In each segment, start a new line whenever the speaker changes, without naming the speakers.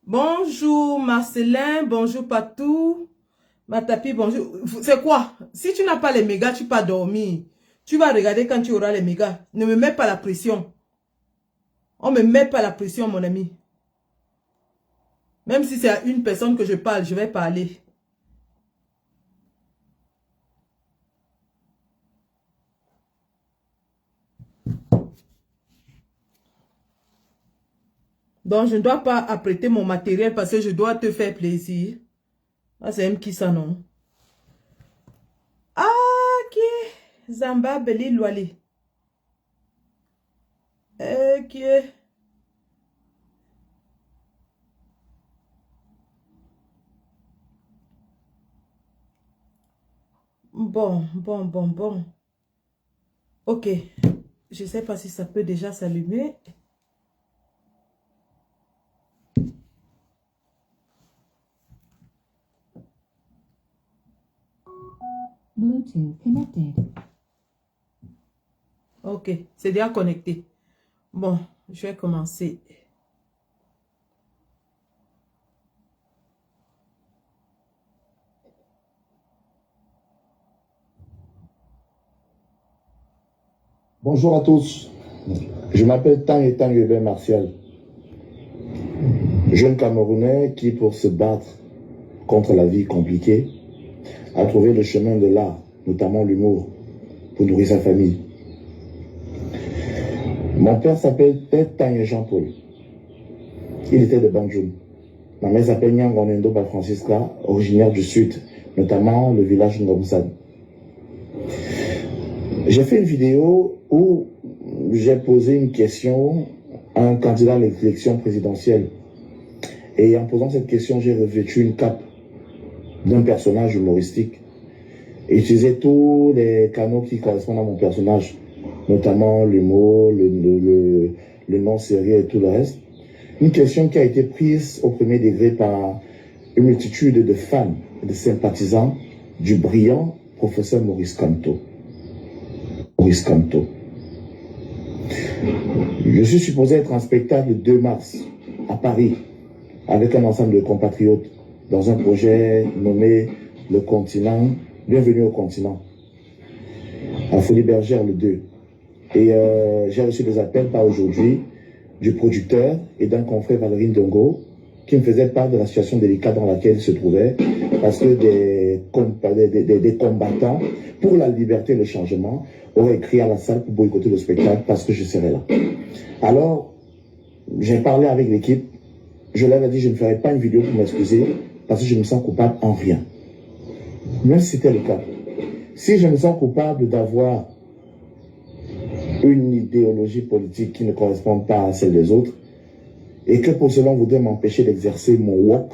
Bonjour Marcelin, bonjour Patou, Matapi, bonjour. C'est quoi? Si tu n'as pas les mégas, tu vas dormir. Tu vas regarder quand tu auras les mégas. Ne me mets pas la pression. On ne me met pas la pression, mon ami. Même si c'est à une personne que je parle, je vais parler. Donc, je ne dois pas apprêter mon matériel parce que je dois te faire plaisir. Ah, c'est M qui ça, non? Ah, ok. Zamba, Beli, Loali. Ok. Bon. Ok. Je ne sais pas si ça peut déjà s'allumer.
Bluetooth connected.
Ok, c'est déjà connecté. Bon, je vais commencer.
Bonjour à tous, je m'appelle Tang et Tang Hubert Martial, jeune Camerounais qui, pour se battre contre la vie compliquée, a trouvé le chemin de l'art, notamment l'humour, pour nourrir sa famille. Mon père s'appelle Tang Jean-Paul. Il était de Banjul. Ma mère s'appelle Nyangonendo Francisca, originaire du sud, notamment le village de Ngomsad. J'ai fait une vidéo où j'ai posé une question à un candidat à l'élection présidentielle. Et en posant cette question, j'ai revêtu une cape d'un personnage humoristique et utilisé tous les canaux qui correspondent à mon personnage, notamment l'humour, le nom sérieux et tout le reste. Une question qui a été prise au premier degré par une multitude de fans et de sympathisants du brillant professeur Maurice Kamto. Je suis supposé être en spectacle le 2 mars à Paris avec un ensemble de compatriotes dans un projet nommé Le Continent, Bienvenue au Continent, à Folie Bergère le 2. Et j'ai reçu des appels par aujourd'hui du producteur et d'un confrère Valérie Ndongo qui me faisait part de la situation délicate dans laquelle il se trouvait parce que des combattants pour la liberté et le changement auraient écrit à la salle pour boycotter le spectacle parce que je serais là. Alors, j'ai parlé avec l'équipe. Je leur ai dit que je ne ferai pas une vidéo pour m'excuser parce que je me sens coupable en rien. Même si c'était le cas. Si je me sens coupable d'avoir une idéologie politique qui ne correspond pas à celle des autres et que pour cela on voudrait m'empêcher d'exercer mon wok,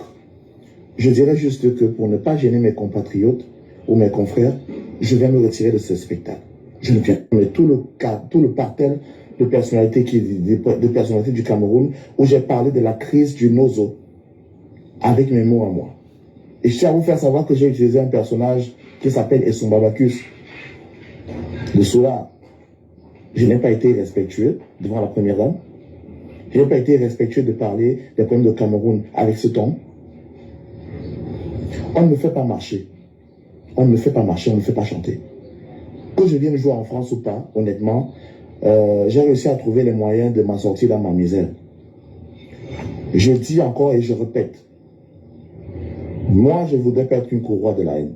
je dirais juste que pour ne pas gêner mes compatriotes ou mes confrères, je vais me retirer de ce spectacle. Je ne viens mais tout le parterre de personnalités du Cameroun où j'ai parlé de la crise du Nozo avec mes mots à moi. Et je tiens à vous faire savoir que j'ai utilisé un personnage qui s'appelle Essoumbabacus. De cela, je n'ai pas été respectueux devant la première dame. Je n'ai pas été respectueux de parler des problèmes de Cameroun avec ce ton. On ne me fait pas marcher. On ne me fait pas marcher, on ne me fait pas chanter. Que je vienne jouer en France ou pas, honnêtement, j'ai réussi à trouver les moyens de m'en sortir dans ma misère. Je dis encore et je répète, moi, je ne voudrais pas être une courroie de la haine.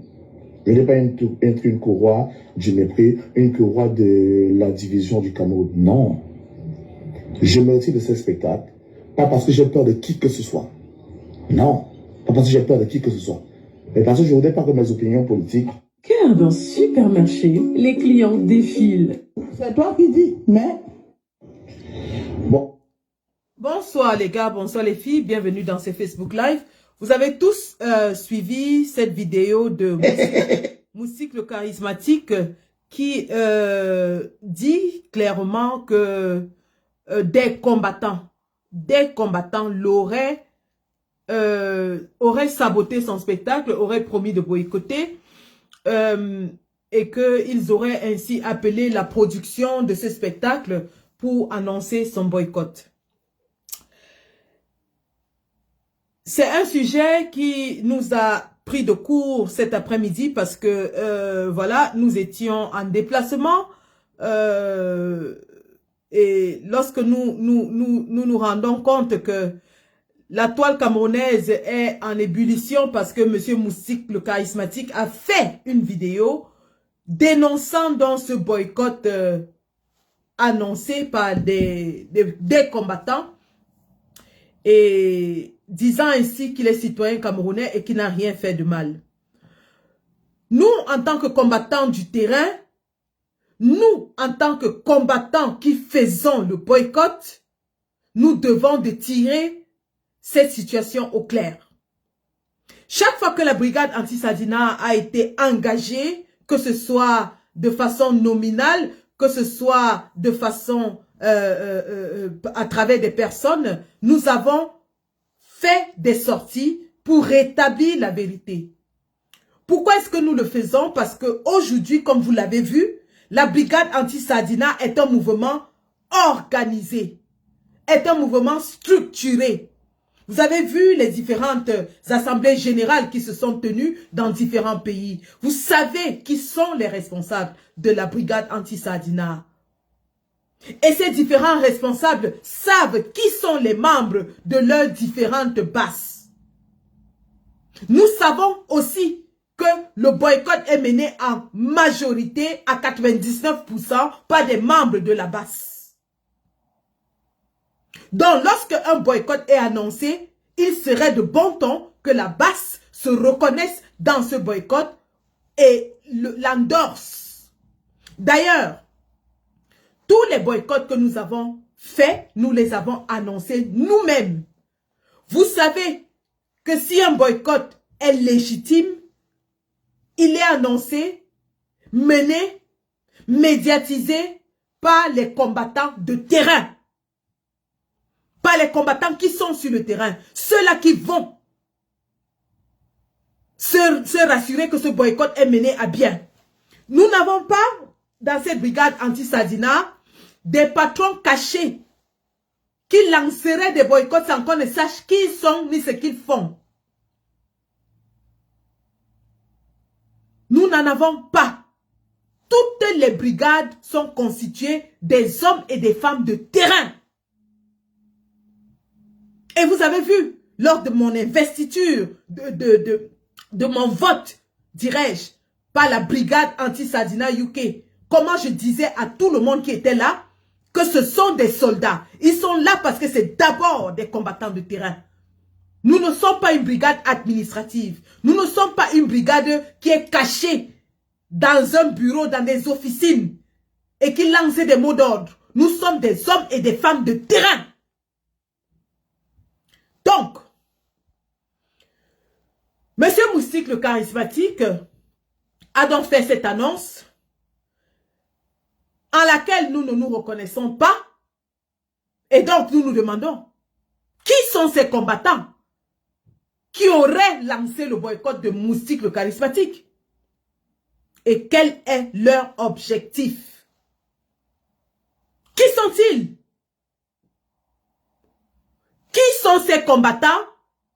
Je ne voudrais pas être une courroie du mépris, une courroie de la division du Cameroun. Non. Je me retire de ce spectacle, pas parce que j'ai peur de qui que ce soit. Non. Pas parce que j'ai peur de qui que ce soit. Mais parce que je ne voudrais pas que mes opinions politiques...
Car dans supermarché, les clients défilent.
C'est toi qui dis, mais...
Bon.
Bonsoir les gars, bonsoir les filles, bienvenue dans ce Facebook Live. Vous avez tous suivi cette vidéo de Moussik le charismatique qui dit clairement que des combattants l'auraient saboté son spectacle, auraient promis de boycotter et qu'ils auraient ainsi appelé la production de ce spectacle pour annoncer son boycott. c'est un sujet qui nous a pris de court cet après-midi parce que, voilà, nous étions en déplacement et lorsque nous rendons compte que la toile camerounaise est en ébullition parce que M. Moustique, le charismatique, a fait une vidéo dénonçant donc ce boycott annoncé par des combattants et disant ainsi qu'il est citoyen camerounais et qu'il n'a rien fait de mal. Nous, en tant que combattants du terrain, nous, en tant que combattants qui faisons le boycott, nous devons de tirer cette situation au clair. Chaque fois que la brigade anti-Sadina a été engagée, que ce soit de façon nominale, que ce soit de façon à travers des personnes, nous avons fait des sorties pour rétablir la vérité. Pourquoi est-ce que nous le faisons? Parce qu'aujourd'hui, comme vous l'avez vu, la brigade anti-Sadina est un mouvement organisé, est un mouvement structuré. Vous avez vu les différentes assemblées générales qui se sont tenues dans différents pays. Vous savez qui sont les responsables de la brigade anti-Sadina. Et ces différents responsables savent qui sont les membres de leurs différentes bases. Nous savons aussi que le boycott est mené en majorité à 99% par des membres de la base. Donc, lorsque un boycott est annoncé, il serait de bon ton que la base se reconnaisse dans ce boycott et l'endorse. D'ailleurs, tous les boycotts que nous avons faits, nous les avons annoncés nous-mêmes. Vous savez que si un boycott est légitime, il est annoncé, mené, médiatisé par les combattants de terrain. Par les combattants qui sont sur le terrain. Ceux-là qui vont se rassurer que ce boycott est mené à bien. Nous n'avons pas, dans cette brigade anti-Sadina, des patrons cachés qui lanceraient des boycotts sans qu'on ne sache qui ils sont ni ce qu'ils font. Nous n'en avons pas. Toutes les brigades sont constituées des hommes et des femmes de terrain. Et vous avez vu, lors de mon investiture, de mon vote, dirais-je, par la brigade anti-Sadina UK, comment je disais à tout le monde qui était là, que ce sont des soldats. Ils sont là parce que c'est d'abord des combattants de terrain. Nous ne sommes pas une brigade administrative. Nous ne sommes pas une brigade qui est cachée dans un bureau, dans des officines et qui lance des mots d'ordre. Nous sommes des hommes et des femmes de terrain. Donc, M. Moustique, le charismatique, a donc fait cette annonce en laquelle nous ne nous reconnaissons pas. Et donc, nous nous demandons, qui sont ces combattants qui auraient lancé le boycott de Moustique, le charismatique? Et quel est leur objectif? Qui sont-ils? Qui sont ces combattants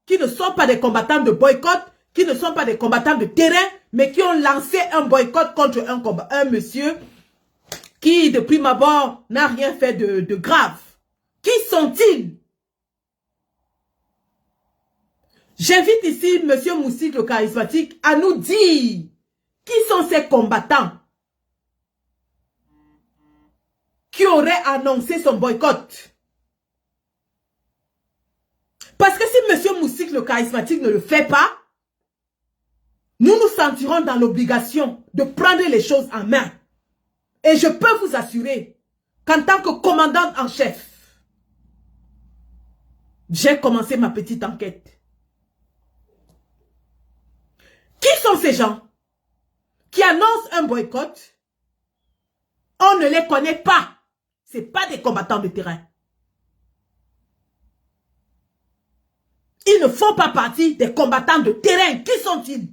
qui ne sont pas des combattants de boycott, qui ne sont pas des combattants de terrain, mais qui ont lancé un boycott contre un monsieur qui, de prime abord, n'a rien fait de grave? Qui sont-ils? J'invite ici M. Moustique, le charismatique, à nous dire qui sont ces combattants qui auraient annoncé son boycott. Parce que si M. Moustique, le charismatique, ne le fait pas, nous nous sentirons dans l'obligation de prendre les choses en main. Et je peux vous assurer qu'en tant que commandante en chef, j'ai commencé ma petite enquête. Qui sont ces gens qui annoncent un boycott? On ne les connaît pas. Ce ne sont pas des combattants de terrain. Ils ne font pas partie des combattants de terrain. Qui sont-ils?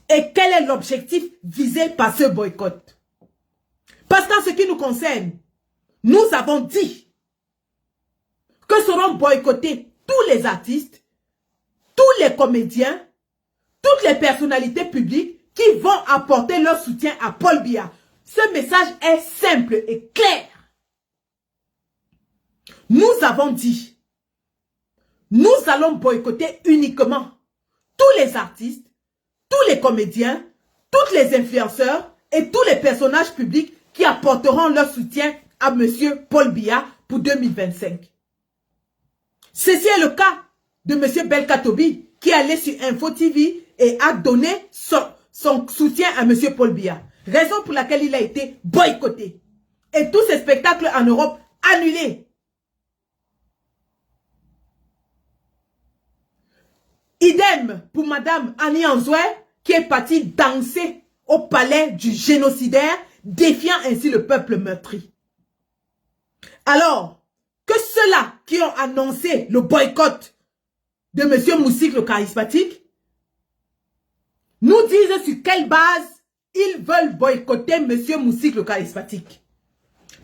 Et quel est l'objectif visé par ce boycott? Parce qu'en ce qui nous concerne, nous avons dit que seront boycottés tous les artistes, tous les comédiens, toutes les personnalités publiques qui vont apporter leur soutien à Paul Biya. Ce message est simple et clair. Nous avons dit, nous allons boycotter uniquement tous les artistes, tous les comédiens, tous les influenceurs et tous les personnages publics qui apporteront leur soutien à M. Paul Biya pour 2025. Ceci est le cas de M. Belkatobi qui est allé sur Info TV et a donné son soutien à M. Paul Biya. Raison pour laquelle il a été boycotté. Et tous ces spectacles en Europe annulés. Idem pour Madame Annie Anzoué qui est partie danser au palais du génocidaire, défiant ainsi le peuple meurtri. Alors, que ceux-là qui ont annoncé le boycott de M. Moussik le charismatique nous disent sur quelle base ils veulent boycotter M. Moussik le charismatique.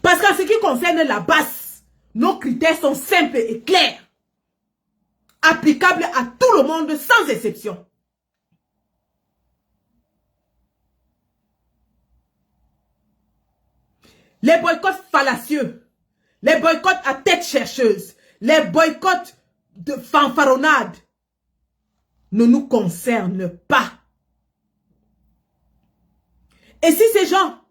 Parce qu'en ce qui concerne la basse, nos critères sont simples et clairs, applicables à tout le monde sans exception. Les boycotts fallacieux, les boycotts à tête chercheuse, les boycotts de fanfaronnade ne nous concernent pas. Et si ces gens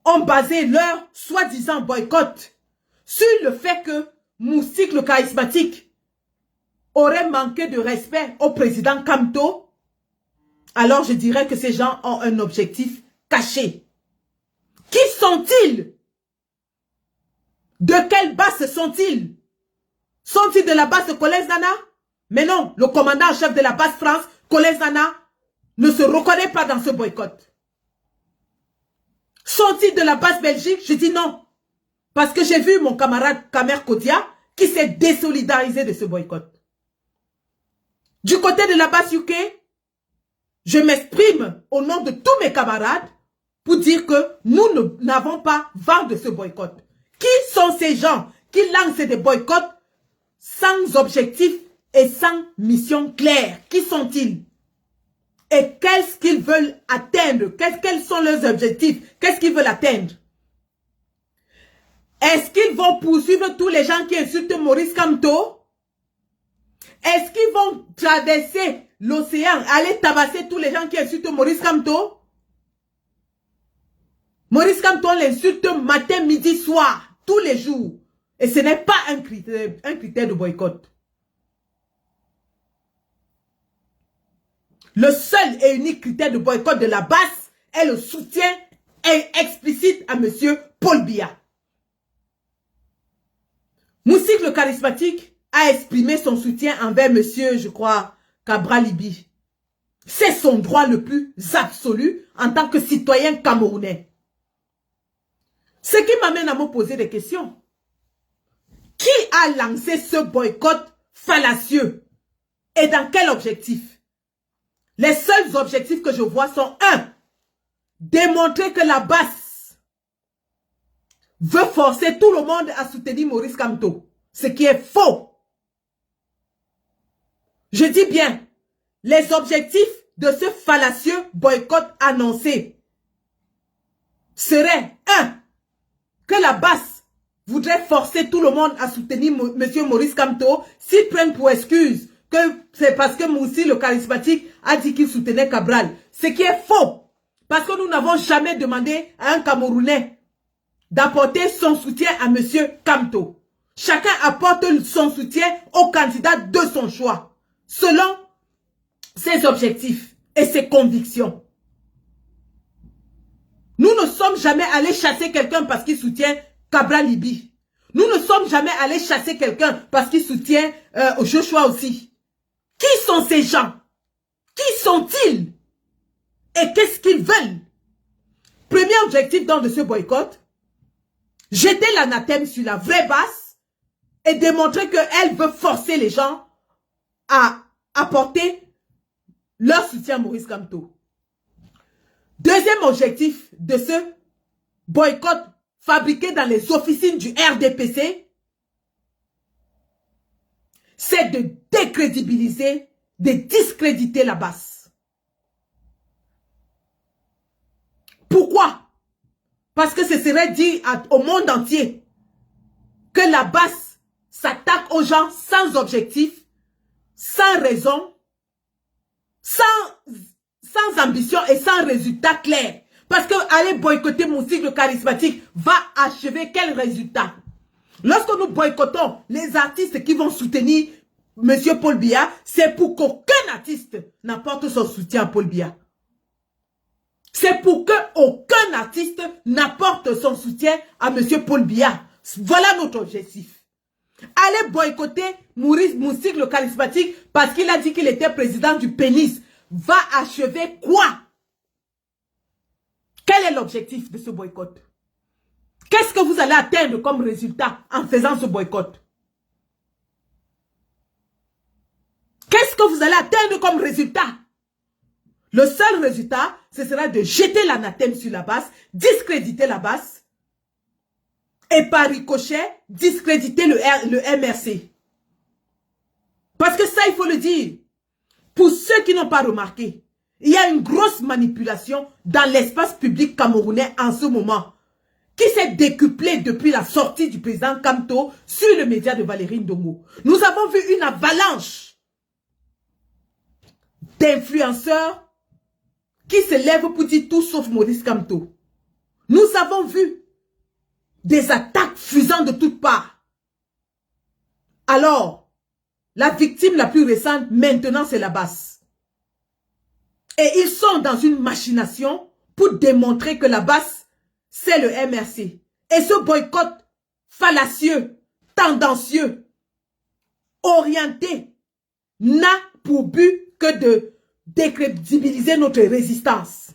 ont basé leur soi-disant boycott sur le fait que Moussik le charismatique aurait manqué de respect au président Kamto, alors je dirais que ces gens ont un objectif caché. Qui sont-ils? De quelle base sont-ils? Sont-ils de la base de Kolez Nana? Mais non, le commandant en chef de la base France, Kolez Nana, ne se reconnaît pas dans ce boycott. Sont-ils de la base Belgique? Je dis non. Parce que j'ai vu mon camarade Kamer Kodia qui s'est désolidarisé de ce boycott. Du côté de la base UK, je m'exprime au nom de tous mes camarades pour dire que nous n'avons pas vent de ce boycott. Qui sont ces gens qui lancent des boycotts sans objectif et sans mission claire? Qui sont-ils? Et qu'est-ce qu'ils veulent atteindre? Quels sont leurs objectifs? Qu'est-ce qu'ils veulent atteindre? Est-ce qu'ils vont poursuivre tous les gens qui insultent Maurice Kamto? Est-ce qu'ils vont traverser l'océan, aller tabasser tous les gens qui insultent Maurice Kamto? Maurice Kamto l'insulte matin, midi, soir, tous les jours. Et ce n'est pas un critère de boycott. Le seul et unique critère de boycott de la base est le soutien explicite à M. Paul Biya. Moussik le charismatique a exprimé son soutien envers M. je crois, Cabral Libi. C'est son droit le plus absolu en tant que citoyen camerounais. Ce qui m'amène à me poser des questions. Qui a lancé ce boycott fallacieux? Et dans quel objectif? Les seuls objectifs que je vois sont 1. Démontrer que la base veut forcer tout le monde à soutenir Maurice Kamto. Ce qui est faux. Je dis bien, les objectifs de ce fallacieux boycott annoncé seraient 1. Que la base voudrait forcer tout le monde à soutenir M. Maurice Kamto s'ils prennent pour excuse que c'est parce que Moussi le charismatique a dit qu'il soutenait Cabral. Ce qui est faux. Parce que nous n'avons jamais demandé à un Camerounais d'apporter son soutien à M. Kamto. Chacun apporte son soutien au candidat de son choix, selon ses objectifs et ses convictions. Nous ne sommes jamais allés chasser quelqu'un parce qu'il soutient Cabral Libi. Nous ne sommes jamais allés chasser quelqu'un parce qu'il soutient Joshua aussi. Qui sont ces gens? Qui sont-ils? Et qu'est-ce qu'ils veulent? Premier objectif donc de ce boycott, jeter l'anathème sur la vraie base et démontrer qu'elle veut forcer les gens à apporter leur soutien à Maurice Kamto. Deuxième objectif de ce boycott fabriqué dans les officines du RDPC, c'est de décrédibiliser, de discréditer la base. Pourquoi? Parce que ce serait dit au monde entier que la base s'attaque aux gens sans objectif, sans raison, sans ambition et sans résultat clair. Parce que aller boycotter mon cycle charismatique va achever quel résultat? Lorsque nous boycottons les artistes qui vont soutenir M. Paul Biya, c'est pour qu'aucun artiste n'apporte son soutien à Paul Biya. C'est pour qu'aucun artiste n'apporte son soutien à M. Paul Biya. Voilà notre objectif. Aller boycotter mon cycle charismatique parce qu'il a dit qu'il était président du pénis va achever quoi? Quel est l'objectif de ce boycott? Qu'est-ce que vous allez atteindre comme résultat en faisant ce boycott? Qu'est-ce que vous allez atteindre comme résultat? Le seul résultat, ce sera de jeter l'anathème sur la base, discréditer la base, et par ricochet, discréditer le MRC. Parce que ça, il faut le dire. Pour ceux qui n'ont pas remarqué, il y a une grosse manipulation dans l'espace public camerounais en ce moment, qui s'est décuplée depuis la sortie du président Kamto sur le média de Valérie Ndongo. Nous avons vu une avalanche d'influenceurs qui se lèvent pour dire tout sauf Maurice Kamto. Nous avons vu des attaques fusant de toutes parts. Alors, la victime la plus récente, maintenant, c'est la base. Et ils sont dans une machination pour démontrer que la base, c'est le MRC. Et ce boycott fallacieux, tendancieux, orienté, n'a pour but que de décrédibiliser notre résistance.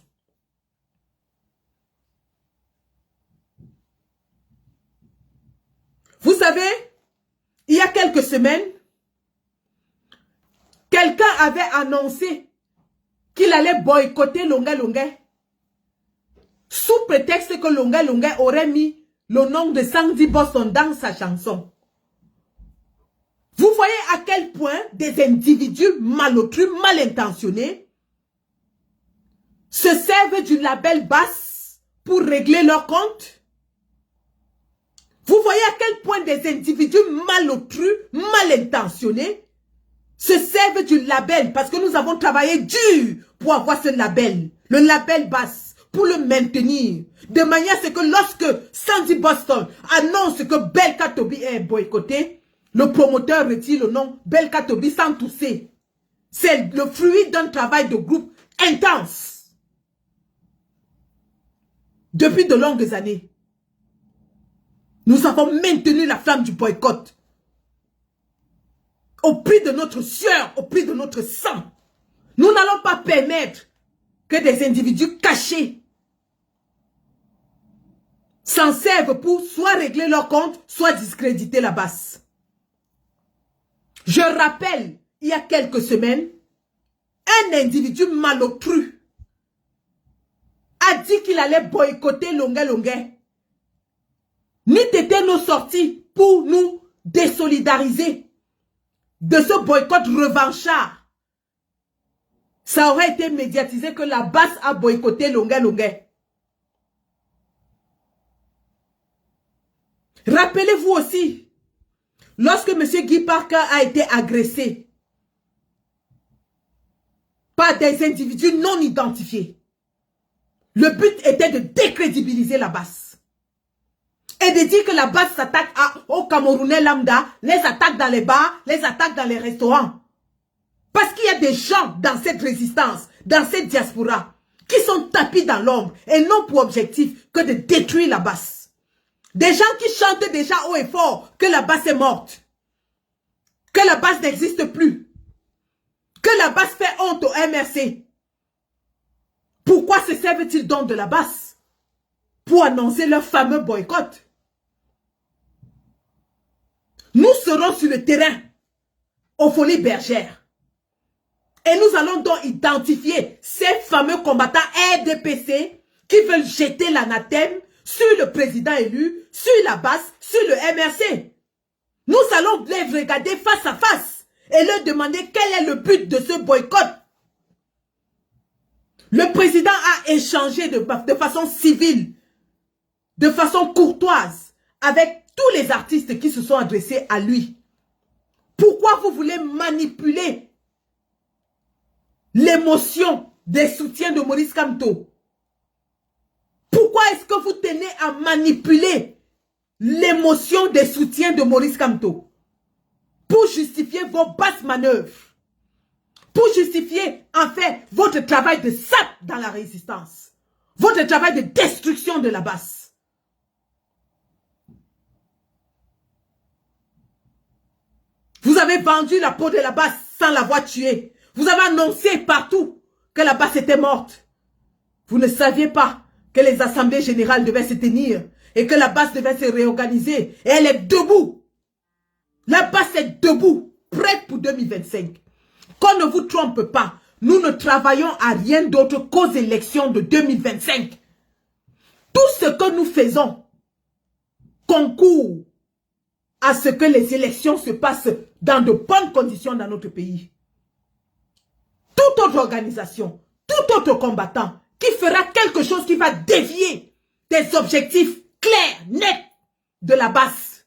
Vous savez, il y a quelques semaines, quelqu'un avait annoncé qu'il allait boycotter Longa Longa sous prétexte que Longa Longa aurait mis le nom de Sandy Boston dans sa chanson. Vous voyez à quel point des individus malotrus, mal intentionnés se servent du label basse pour régler leur compte? Vous voyez à quel point des individus malotrus, mal intentionnés se servent du label, parce que nous avons travaillé dur pour avoir ce label, le label basse, pour le maintenir, de manière à ce que lorsque Sandy Boston annonce que Belka Tobi est boycotté, le promoteur retire le nom Belka Tobi sans tousser. C'est le fruit d'un travail de groupe intense. Depuis de longues années, nous avons maintenu la flamme du boycott. Au prix de notre sueur, au prix de notre sang. Nous n'allons pas permettre que des individus cachés s'en servent pour soit régler leur compte, soit discréditer la base. Je rappelle, il y a quelques semaines, un individu malotru a dit qu'il allait boycotter Longa Longa. N'eût été nos sorties pour nous désolidariser de ce boycott revanchard. Ça aurait été médiatisé que la base a boycotté Longa Longa. Rappelez-vous aussi, lorsque M. Guy Parker a été agressé par des individus non identifiés, le but était de décrédibiliser la base. Et de dire que la base s'attaque aux Camerounais lambda, les attaque dans les bars, les attaque dans les restaurants. Parce qu'il y a des gens dans cette résistance, dans cette diaspora, qui sont tapis dans l'ombre et n'ont pour objectif que de détruire la base. Des gens qui chantent déjà haut et fort que la base est morte, que la base n'existe plus, que la base fait honte au MRC. Pourquoi se servent-ils donc de la base? Pour annoncer leur fameux boycott. Nous serons sur le terrain, aux Folies Bergères. Et nous allons donc identifier ces fameux combattants RDPC qui veulent jeter l'anathème sur le président élu, sur la base, sur le MRC. Nous allons les regarder face à face et leur demander quel est le but de ce boycott. Le président a échangé de façon civile, de façon courtoise, avec tous les artistes qui se sont adressés à lui. Pourquoi vous voulez manipuler l'émotion des soutiens de Maurice Kamto? Pourquoi est-ce que vous tenez à manipuler l'émotion des soutiens de Maurice Kamto? Pour justifier vos basses manœuvres. Pour justifier, en fait, votre travail de sape dans la résistance. Votre travail de destruction de la base. Vous avez vendu la peau de la base sans l'avoir tuée. Vous avez annoncé partout que la base était morte. Vous ne saviez pas que les assemblées générales devaient se tenir et que la base devait se réorganiser. Et elle est debout. La base est debout, prête pour 2025. Qu'on ne vous trompe pas, nous ne travaillons à rien d'autre qu'aux élections de 2025. Tout ce que nous faisons concourt à ce que les élections se passent dans de bonnes conditions dans notre pays. Toute autre organisation, tout autre combattant qui fera quelque chose qui va dévier des objectifs clairs, nets de la base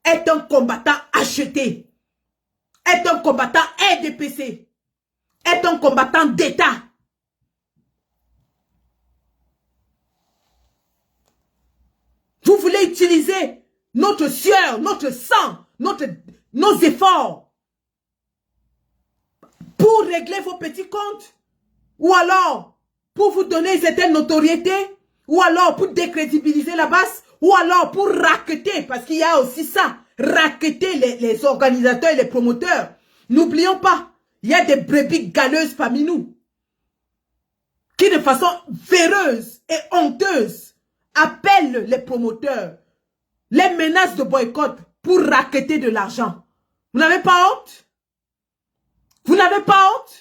est un combattant acheté, est un combattant RDPC, est un combattant d'État. Vous voulez utiliser notre sueur, notre sang, nos efforts pour régler vos petits comptes, ou alors pour vous donner une certaine notoriété, ou alors pour décrédibiliser la base, ou alors pour racketter, parce qu'il y a aussi ça, racketter les organisateurs et les promoteurs. N'oublions pas, il y a des brebis galeuses parmi nous qui de façon véreuse et honteuse appellent les promoteurs, les menacent de boycott pour racketter de l'argent. Vous n'avez pas honte? Vous n'avez pas honte?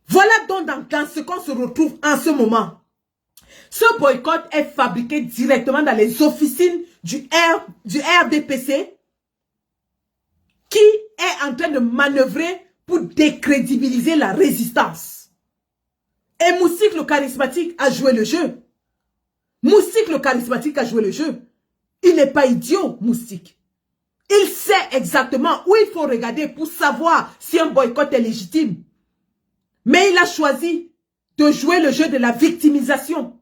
Voilà donc dans ce qu'on se retrouve en ce moment. Ce boycott est fabriqué directement dans les officines du RDPC qui est en train de manœuvrer pour décrédibiliser la résistance. Et Moussik le charismatique a joué le jeu. Moussik le charismatique a joué le jeu. Il n'est pas idiot, Moussik. Il sait exactement où il faut regarder pour savoir si un boycott est légitime. Mais il a choisi de jouer le jeu de la victimisation.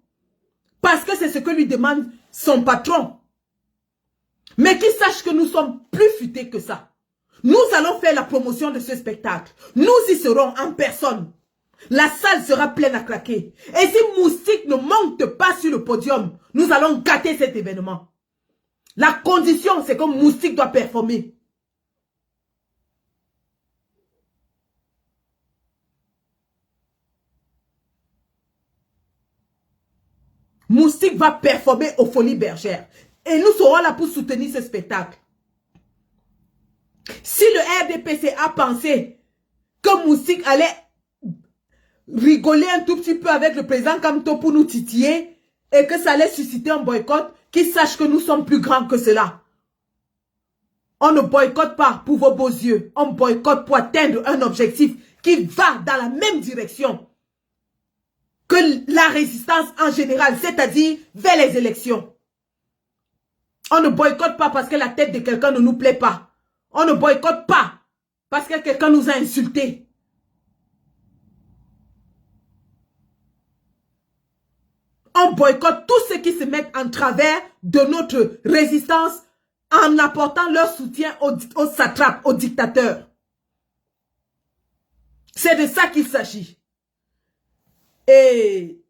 Parce que c'est ce que lui demande son patron. Mais qu'il sache que nous sommes plus futés que ça. Nous allons faire la promotion de ce spectacle. Nous y serons en personne. La salle sera pleine à craquer. Et si Moussik ne monte pas sur le podium, nous allons gâter cet événement. La condition, c'est que Moussik doit performer. Moussik va performer aux Folies Bergères. Et nous serons là pour soutenir ce spectacle. Si le RDPC a pensé que Moussik allait rigoler un tout petit peu avec le président Kamto pour nous titiller et que ça allait susciter un boycott, qu'il sache que nous sommes plus grands que cela. On ne boycotte pas pour vos beaux yeux. On boycotte pour atteindre un objectif qui va dans la même direction que la résistance en général, c'est-à-dire vers les élections. On ne boycotte pas parce que la tête de quelqu'un ne nous plaît pas. On ne boycotte pas parce que quelqu'un nous a insultés. On boycotte tous ceux qui se mettent en travers de notre résistance en apportant leur soutien aux satrapes, aux dictateurs. C'est de ça qu'il s'agit. Et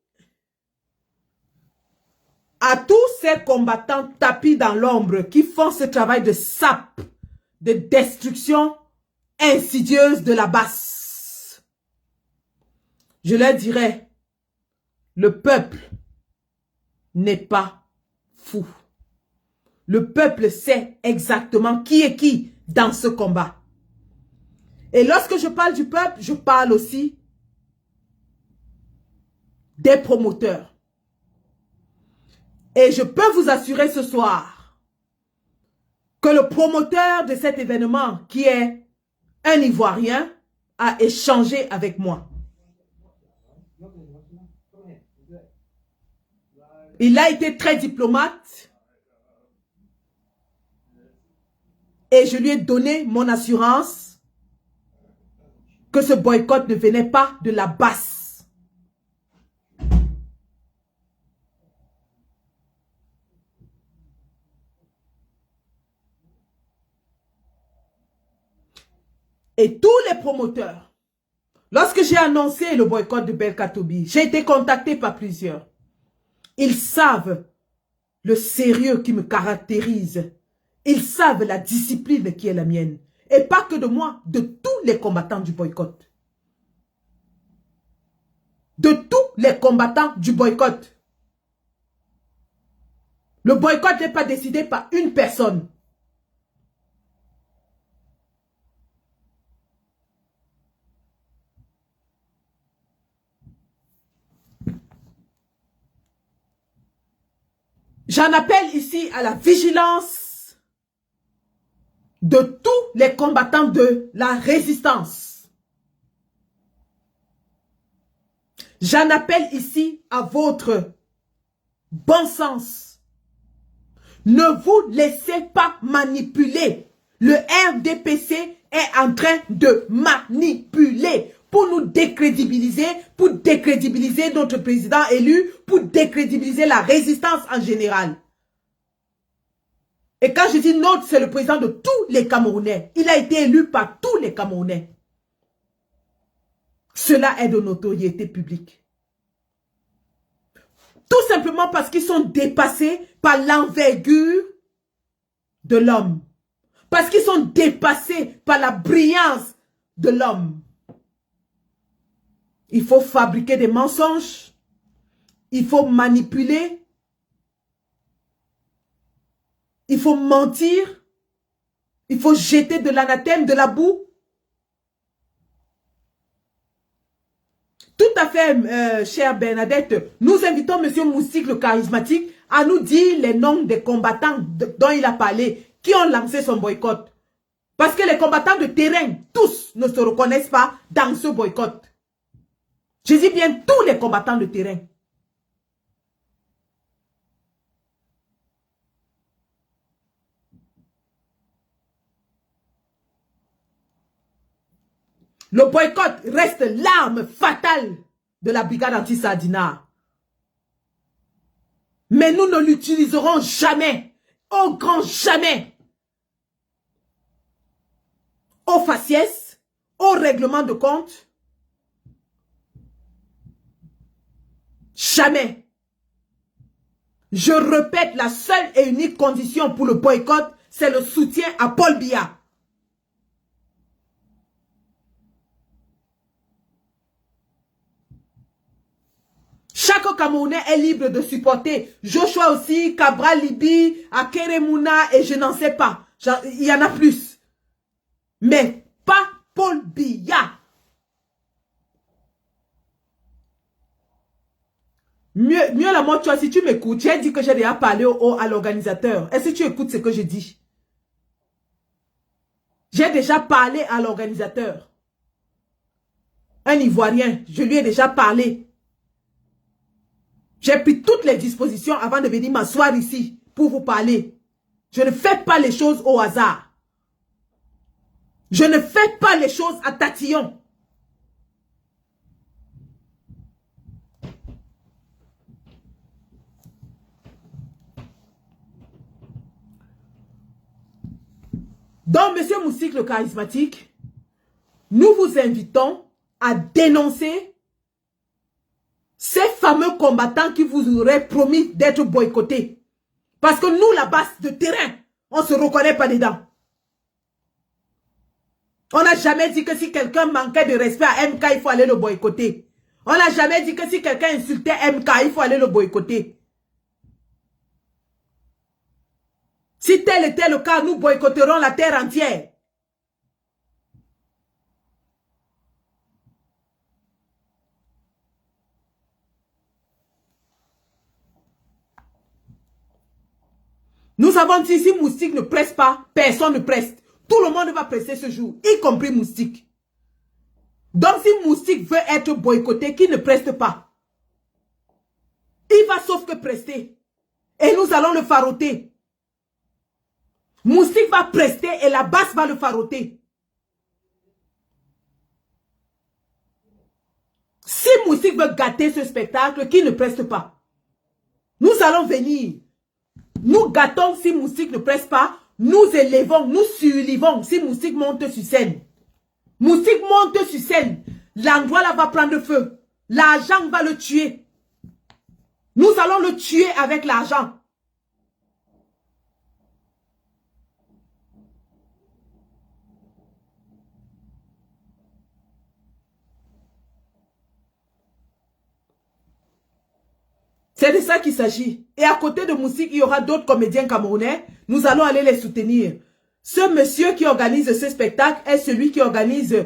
à tous ces combattants tapis dans l'ombre qui font ce travail de sape, de destruction insidieuse de la base, je leur dirais, le peuple n'est pas fou. Le peuple sait exactement qui est qui dans ce combat. Et lorsque je parle du peuple, je parle aussi des promoteurs. Et je peux vous assurer ce soir que le promoteur de cet événement, qui est un Ivoirien, a échangé avec moi. Il a été très diplomate et je lui ai donné mon assurance que ce boycott ne venait pas de la basse. Et tous les promoteurs, lorsque j'ai annoncé le boycott de Belkatobi, j'ai été contacté par plusieurs. Ils savent le sérieux qui me caractérise. Ils savent la discipline qui est la mienne. Et pas que de moi, de tous les combattants du boycott. De tous les combattants du boycott. Le boycott n'est pas décidé par une personne. J'en appelle ici à la vigilance de tous les combattants de la résistance. J'en appelle ici à votre bon sens. Ne vous laissez pas manipuler. Le RDPC est en train de manipuler pour nous décrédibiliser, pour décrédibiliser notre président élu, pour décrédibiliser la résistance en général. Et quand je dis notre, c'est le président de tous les Camerounais. Il a été élu par tous les Camerounais. Cela est de notoriété publique. Tout simplement parce qu'ils sont dépassés par l'envergure de l'homme. Parce qu'ils sont dépassés par la brillance de l'homme. Il faut fabriquer des mensonges. Il faut manipuler. Il faut mentir. Il faut jeter de l'anathème, de la boue. Tout à fait, chère Bernadette. Nous invitons M. Moustique, le charismatique, à nous dire les noms des combattants dont il a parlé, qui ont lancé son boycott. Parce que les combattants de terrain, tous, ne se reconnaissent pas dans ce boycott. Je dis bien tous les combattants de terrain. Le boycott reste l'arme fatale de la brigade anti-Sardinat. Mais nous ne l'utiliserons jamais, au grand jamais, au faciès, au règlement de compte. Jamais. Je répète, la seule et unique condition pour le boycott, c'est le soutien à Paul Biya. Chaque Camerounais est libre de supporter Joshua aussi, Cabral Libi, Akeremouna et je n'en sais pas. Il y en a plus. Mais pas Paul Biya. Mieux la mort, tu vois, si tu m'écoutes, j'ai dit que j'ai déjà parlé à l'organisateur. Est-ce que tu écoutes ce que je dis? J'ai déjà parlé à l'organisateur. Un Ivoirien, je lui ai déjà parlé. J'ai pris toutes les dispositions avant de venir m'asseoir ici pour vous parler. Je ne fais pas les choses au hasard. Je ne fais pas les choses à tatillon. Donc, M. Moustique, le charismatique, nous vous invitons à dénoncer ces fameux combattants qui vous auraient promis d'être boycottés. Parce que nous, la base de terrain, on ne se reconnaît pas dedans. On n'a jamais dit que si quelqu'un manquait de respect à MK, il faut aller le boycotter. On n'a jamais dit que si quelqu'un insultait MK, il faut aller le boycotter. Si tel était le cas, nous boycotterons la terre entière. Nous avons dit, si Moustique ne presse pas, personne ne presse. Tout le monde va presser ce jour, y compris Moustique. Donc si Moustique veut être boycotté, qu'il ne preste pas. Il va sauf que prester. Et nous allons le faroter. Moustique va prester et la basse va le faroter. Si Moustique veut gâter ce spectacle, qu'il ne preste pas. Nous allons venir. Nous gâtons si Moustique ne presse pas. Nous élevons, nous survivons si Moustique monte sur scène. Moustique monte sur scène. L'endroit là va prendre feu. L'argent va le tuer. Nous allons le tuer avec l'argent. C'est de ça qu'il s'agit. Et à côté de Moustique, il y aura d'autres comédiens camerounais. Nous allons aller les soutenir. Ce monsieur qui organise ce spectacle est celui qui organise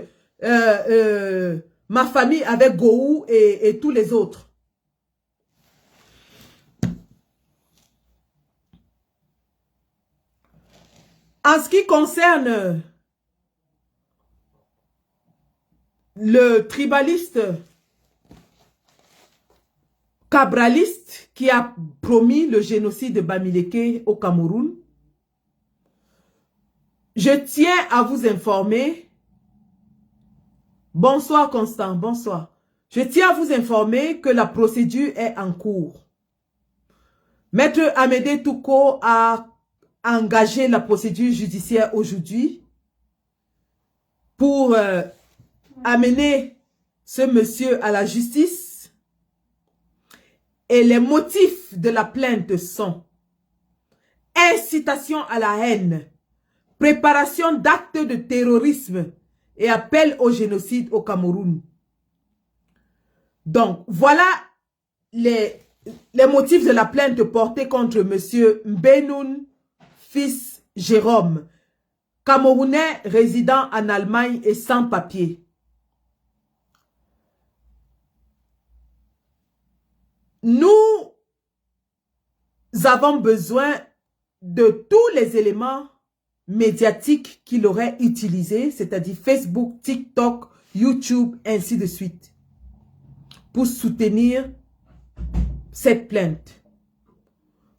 Ma famille avec Gou et tous les autres. En ce qui concerne le tribaliste cabraliste qui a promis le génocide de Bamileke au Cameroun, je tiens à vous informer. Bonsoir Constant, bonsoir. Je tiens à vous informer que la procédure est en cours. Maître Amédée Touko a engagé la procédure judiciaire aujourd'hui pour amener ce monsieur à la justice. Et les motifs de la plainte sont incitation à la haine, préparation d'actes de terrorisme et appel au génocide au Cameroun. Donc, voilà les motifs de la plainte portée contre M. Mbenoun, fils Jérôme, Camerounais résidant en Allemagne et sans papier. Nous avons besoin de tous les éléments médiatiques qu'il aurait utilisés, c'est-à-dire Facebook, TikTok, YouTube, ainsi de suite, pour soutenir cette plainte.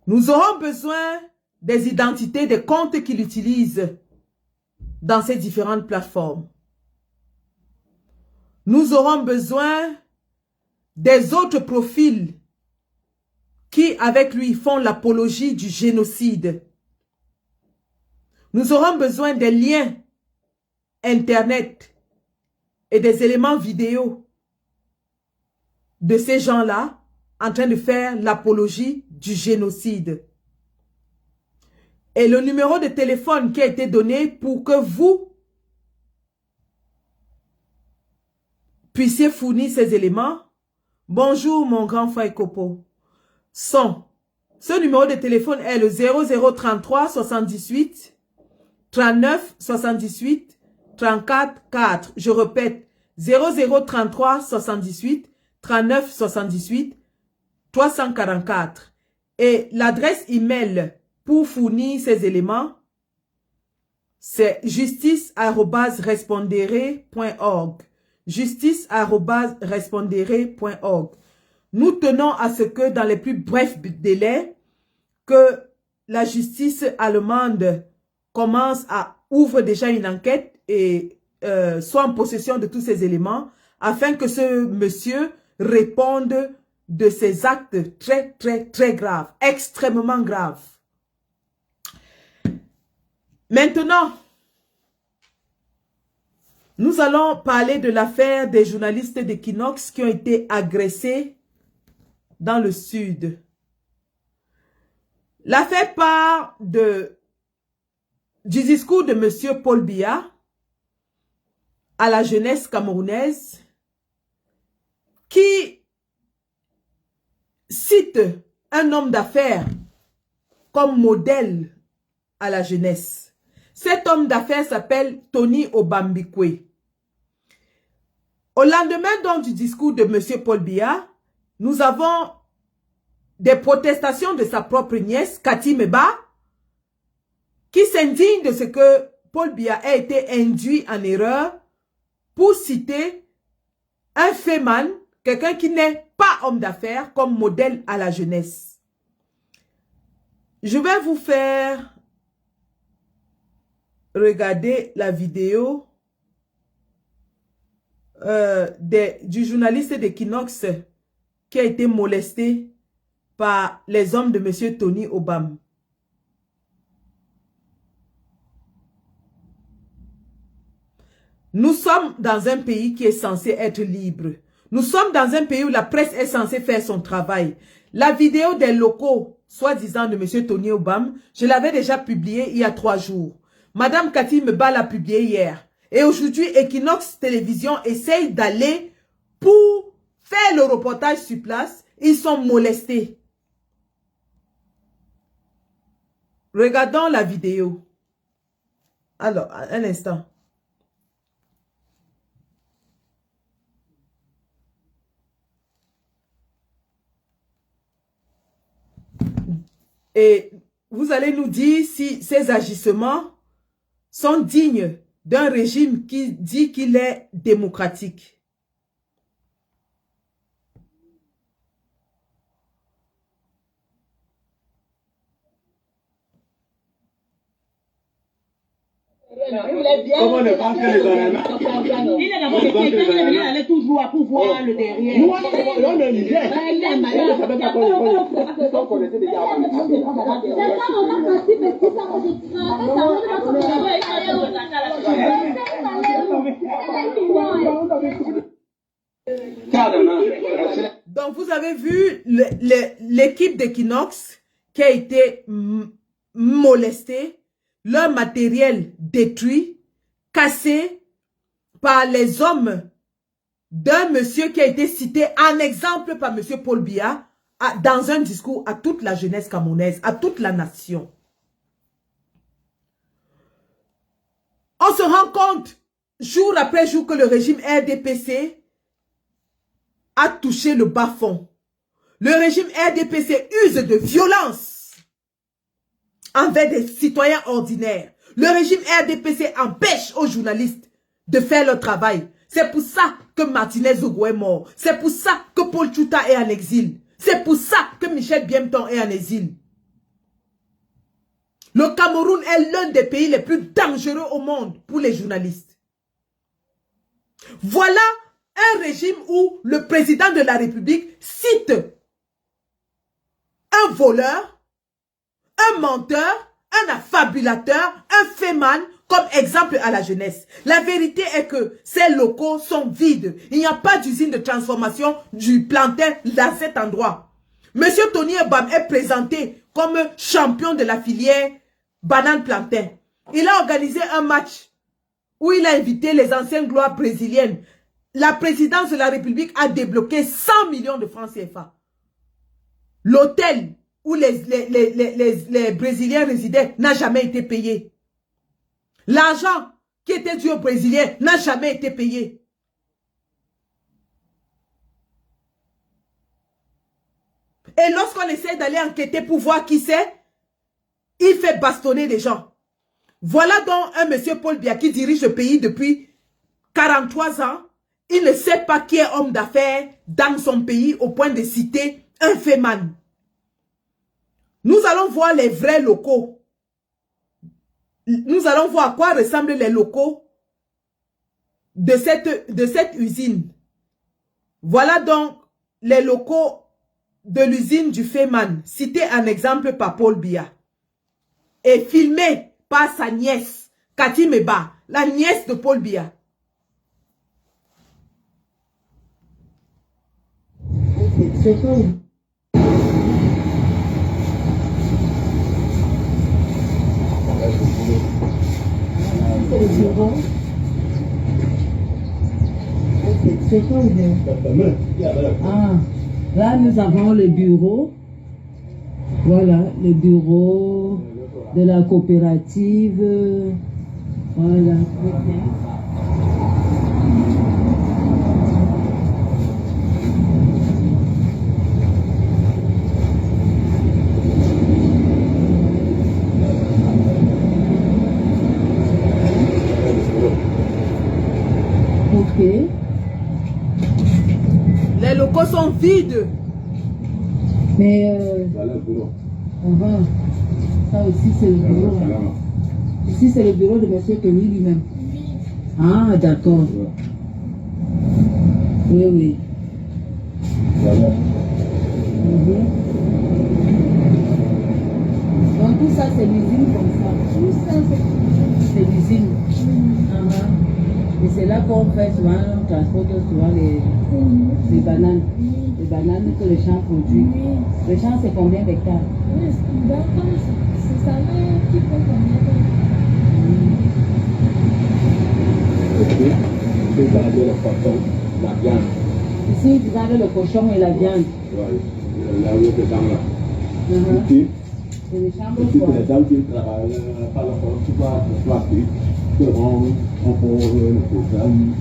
Nous aurons besoin des identités des comptes qu'il utilise dans ces différentes plateformes. Nous aurons besoin des autres profils qui, avec lui, font l'apologie du génocide. Nous aurons besoin des liens Internet et des éléments vidéo de ces gens-là en train de faire l'apologie du génocide. Et le numéro de téléphone qui a été donné pour que vous puissiez fournir ces éléments. Bonjour mon grand frère Kopo. Ce numéro de téléphone est le 0033 78 39 78 34 4. Je répète, 0033 78 39 78 344. Et l'adresse email pour fournir ces éléments, c'est justice@respondere.org. justice@respondere.org. Nous tenons à ce que dans les plus brefs délais, que la justice allemande ouvre déjà une enquête et soit en possession de tous ces éléments afin que ce monsieur réponde de ces actes très, très, très graves, extrêmement graves. Maintenant, nous allons parler de l'affaire des journalistes d'Equinox qui ont été agressés dans le sud. L'affaire part du discours de M. Paul Biya à la jeunesse camerounaise qui cite un homme d'affaires comme modèle à la jeunesse. Cet homme d'affaires s'appelle Tony Obambikwe. Au lendemain donc du discours de M. Paul Biya, nous avons des protestations de sa propre nièce, Cathy Meba, qui s'indigne de ce que Paul Biya a été induit en erreur pour citer un féman, quelqu'un qui n'est pas homme d'affaires, comme modèle à la jeunesse. Je vais vous faire regarder la vidéo du journaliste d'Equinox qui a été molesté par les hommes de M. Tony Obama. Nous sommes dans un pays qui est censé être libre. Nous sommes dans un pays où la presse est censée faire son travail. La vidéo des locaux, soi-disant de M. Tony Obama, je l'avais déjà publiée il y a 3 jours. Madame Cathy Meba l'a publiée hier. Et aujourd'hui, Equinox Télévision essaye d'aller pour faire le reportage sur place. Ils sont molestés. Regardons la vidéo. Alors, un instant. Et vous allez nous dire si ces agissements sont dignes d'un régime qui dit qu'il est démocratique.
Comment ne pas que les éléments? Il est d'abord quelqu'un qui est venu aller toujours à pouvoir le derrière. Nous, on est Niger. Il est malade. On savait pas qu'on connaissait déjà avant.
Donc, vous avez vu l'équipe d'Equinox qui a été molestée, leur matériel détruit, cassé par les hommes d'un monsieur qui a été cité en exemple par monsieur Paul Biya dans un discours à toute la jeunesse camerounaise, à toute la nation. On se rend compte, jour après jour, que le régime RDPC a touché le bas-fond. Le régime RDPC use de violence envers des citoyens ordinaires. Le régime RDPC empêche aux journalistes de faire leur travail. C'est pour ça que Martinez Zogo est mort. C'est pour ça que Paul Tchouta est en exil. C'est pour ça que Michel Biemton est en exil. Le Cameroun est l'un des pays les plus dangereux au monde pour les journalistes. Voilà un régime où le président de la République cite un voleur, un menteur, un affabulateur, un féman comme exemple à la jeunesse. La vérité est que ces locaux sont vides. Il n'y a pas d'usine de transformation du plantain dans cet endroit. Monsieur Tony Obama est présenté comme champion de la filière banane-plantain. Il a organisé un match où il a invité les anciennes gloires brésiliennes. La présidence de la République a débloqué 100 millions de francs CFA. L'hôtel où les Brésiliens résidaient n'a jamais été payé. L'argent qui était dû aux Brésiliens n'a jamais été payé. Et lorsqu'on essaie d'aller enquêter pour voir qui c'est, il fait bastonner les gens. Voilà donc un monsieur Paul Biya qui dirige le pays depuis 43 ans. Il ne sait pas qui est homme d'affaires dans son pays au point de citer un féman. Nous allons voir les vrais locaux. Nous allons voir à quoi ressemblent les locaux de cette usine. Voilà donc les locaux de l'usine du Féman, cités en exemple par Paul Biya. Et filmé par sa nièce, Cathy Meba, la nièce de Paul Biya.
C'est quoi? C'est le bureau. C'est quoi le bureau? Ah, là nous avons le bureau. Voilà, le bureau de la coopérative. Voilà.
sont vides.
Mais
Voilà le bureau.
Ça aussi, c'est le bureau. Ici, c'est le bureau de M. Kenny lui-même. Ah, d'accord. Oui, oui.
Voilà.
Donc tout ça, c'est l'usine comme ça. Tout ça, c'est l'usine. Et c'est là qu'on fait souvent, on transporte souvent les bananes. Les bananes que le champ produit. Le champ, c'est combien d'hectares?
C'est sa mère qui fait combien
Et puis, vous gardez le coton, la viande.
Ici, vous gardez le cochon et la viande.
Ouais. Là où il y a des dents là. Et puis,
Et les chambres
les
froides.
dames qui travaillent par la force, tu vas exploiter. On pose le programme.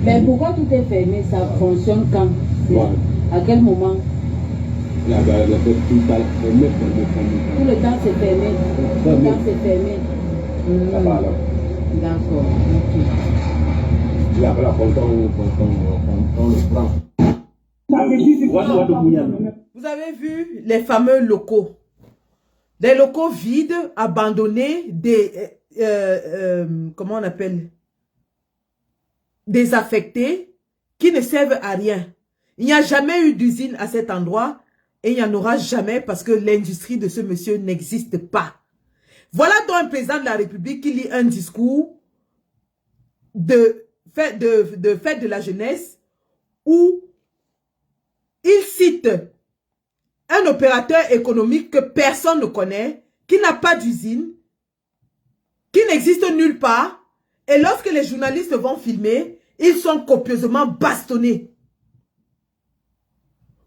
Mais pourquoi tout est fermé? Ça fonctionne quand?
Ouais.
À quel moment?
La fête tout ça,
Tout le temps c'est fermé. Tout le temps c'est fermé.
ça va là.
D'accord. Ok.
Et après, quand on le prend.
Vous avez vu les fameux locaux. Des locaux vides, abandonnés, comment on appelle? Désaffectés, qui ne servent à rien. Il n'y a jamais eu d'usine à cet endroit et il n'y en aura jamais parce que l'industrie de ce monsieur n'existe pas. Voilà donc un président de la République qui lit un discours de fête de la jeunesse où il cite un opérateur économique que personne ne connaît, qui n'a pas d'usine, qui n'existe nulle part. Et lorsque les journalistes vont filmer, ils sont copieusement bastonnés.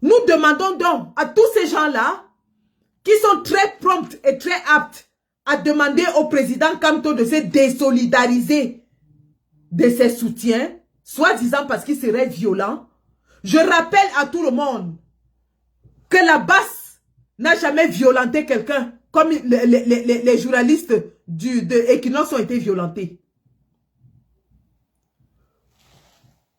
Nous demandons donc à tous ces gens-là, qui sont très prompts et très aptes à demander au président Kamto de se désolidariser de ses soutiens, soi-disant parce qu'il serait violent. Je rappelle à tout le monde que la BAS n'a jamais violenté quelqu'un comme les journalistes de Equinox ont été violentés.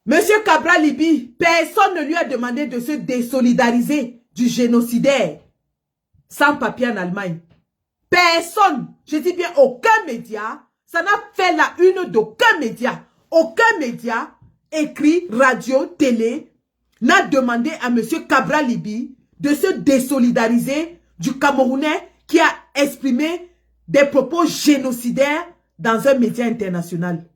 Monsieur Cabral Libi, personne ne lui a demandé de se désolidariser du génocidaire sans papier en Allemagne. Personne, je dis bien aucun média, ça n'a fait la une d'aucun média. Aucun média, écrit, radio, télé, n'a demandé à monsieur Cabral Libi de se désolidariser du Camerounais qui a exprimé des propos génocidaires dans un média international.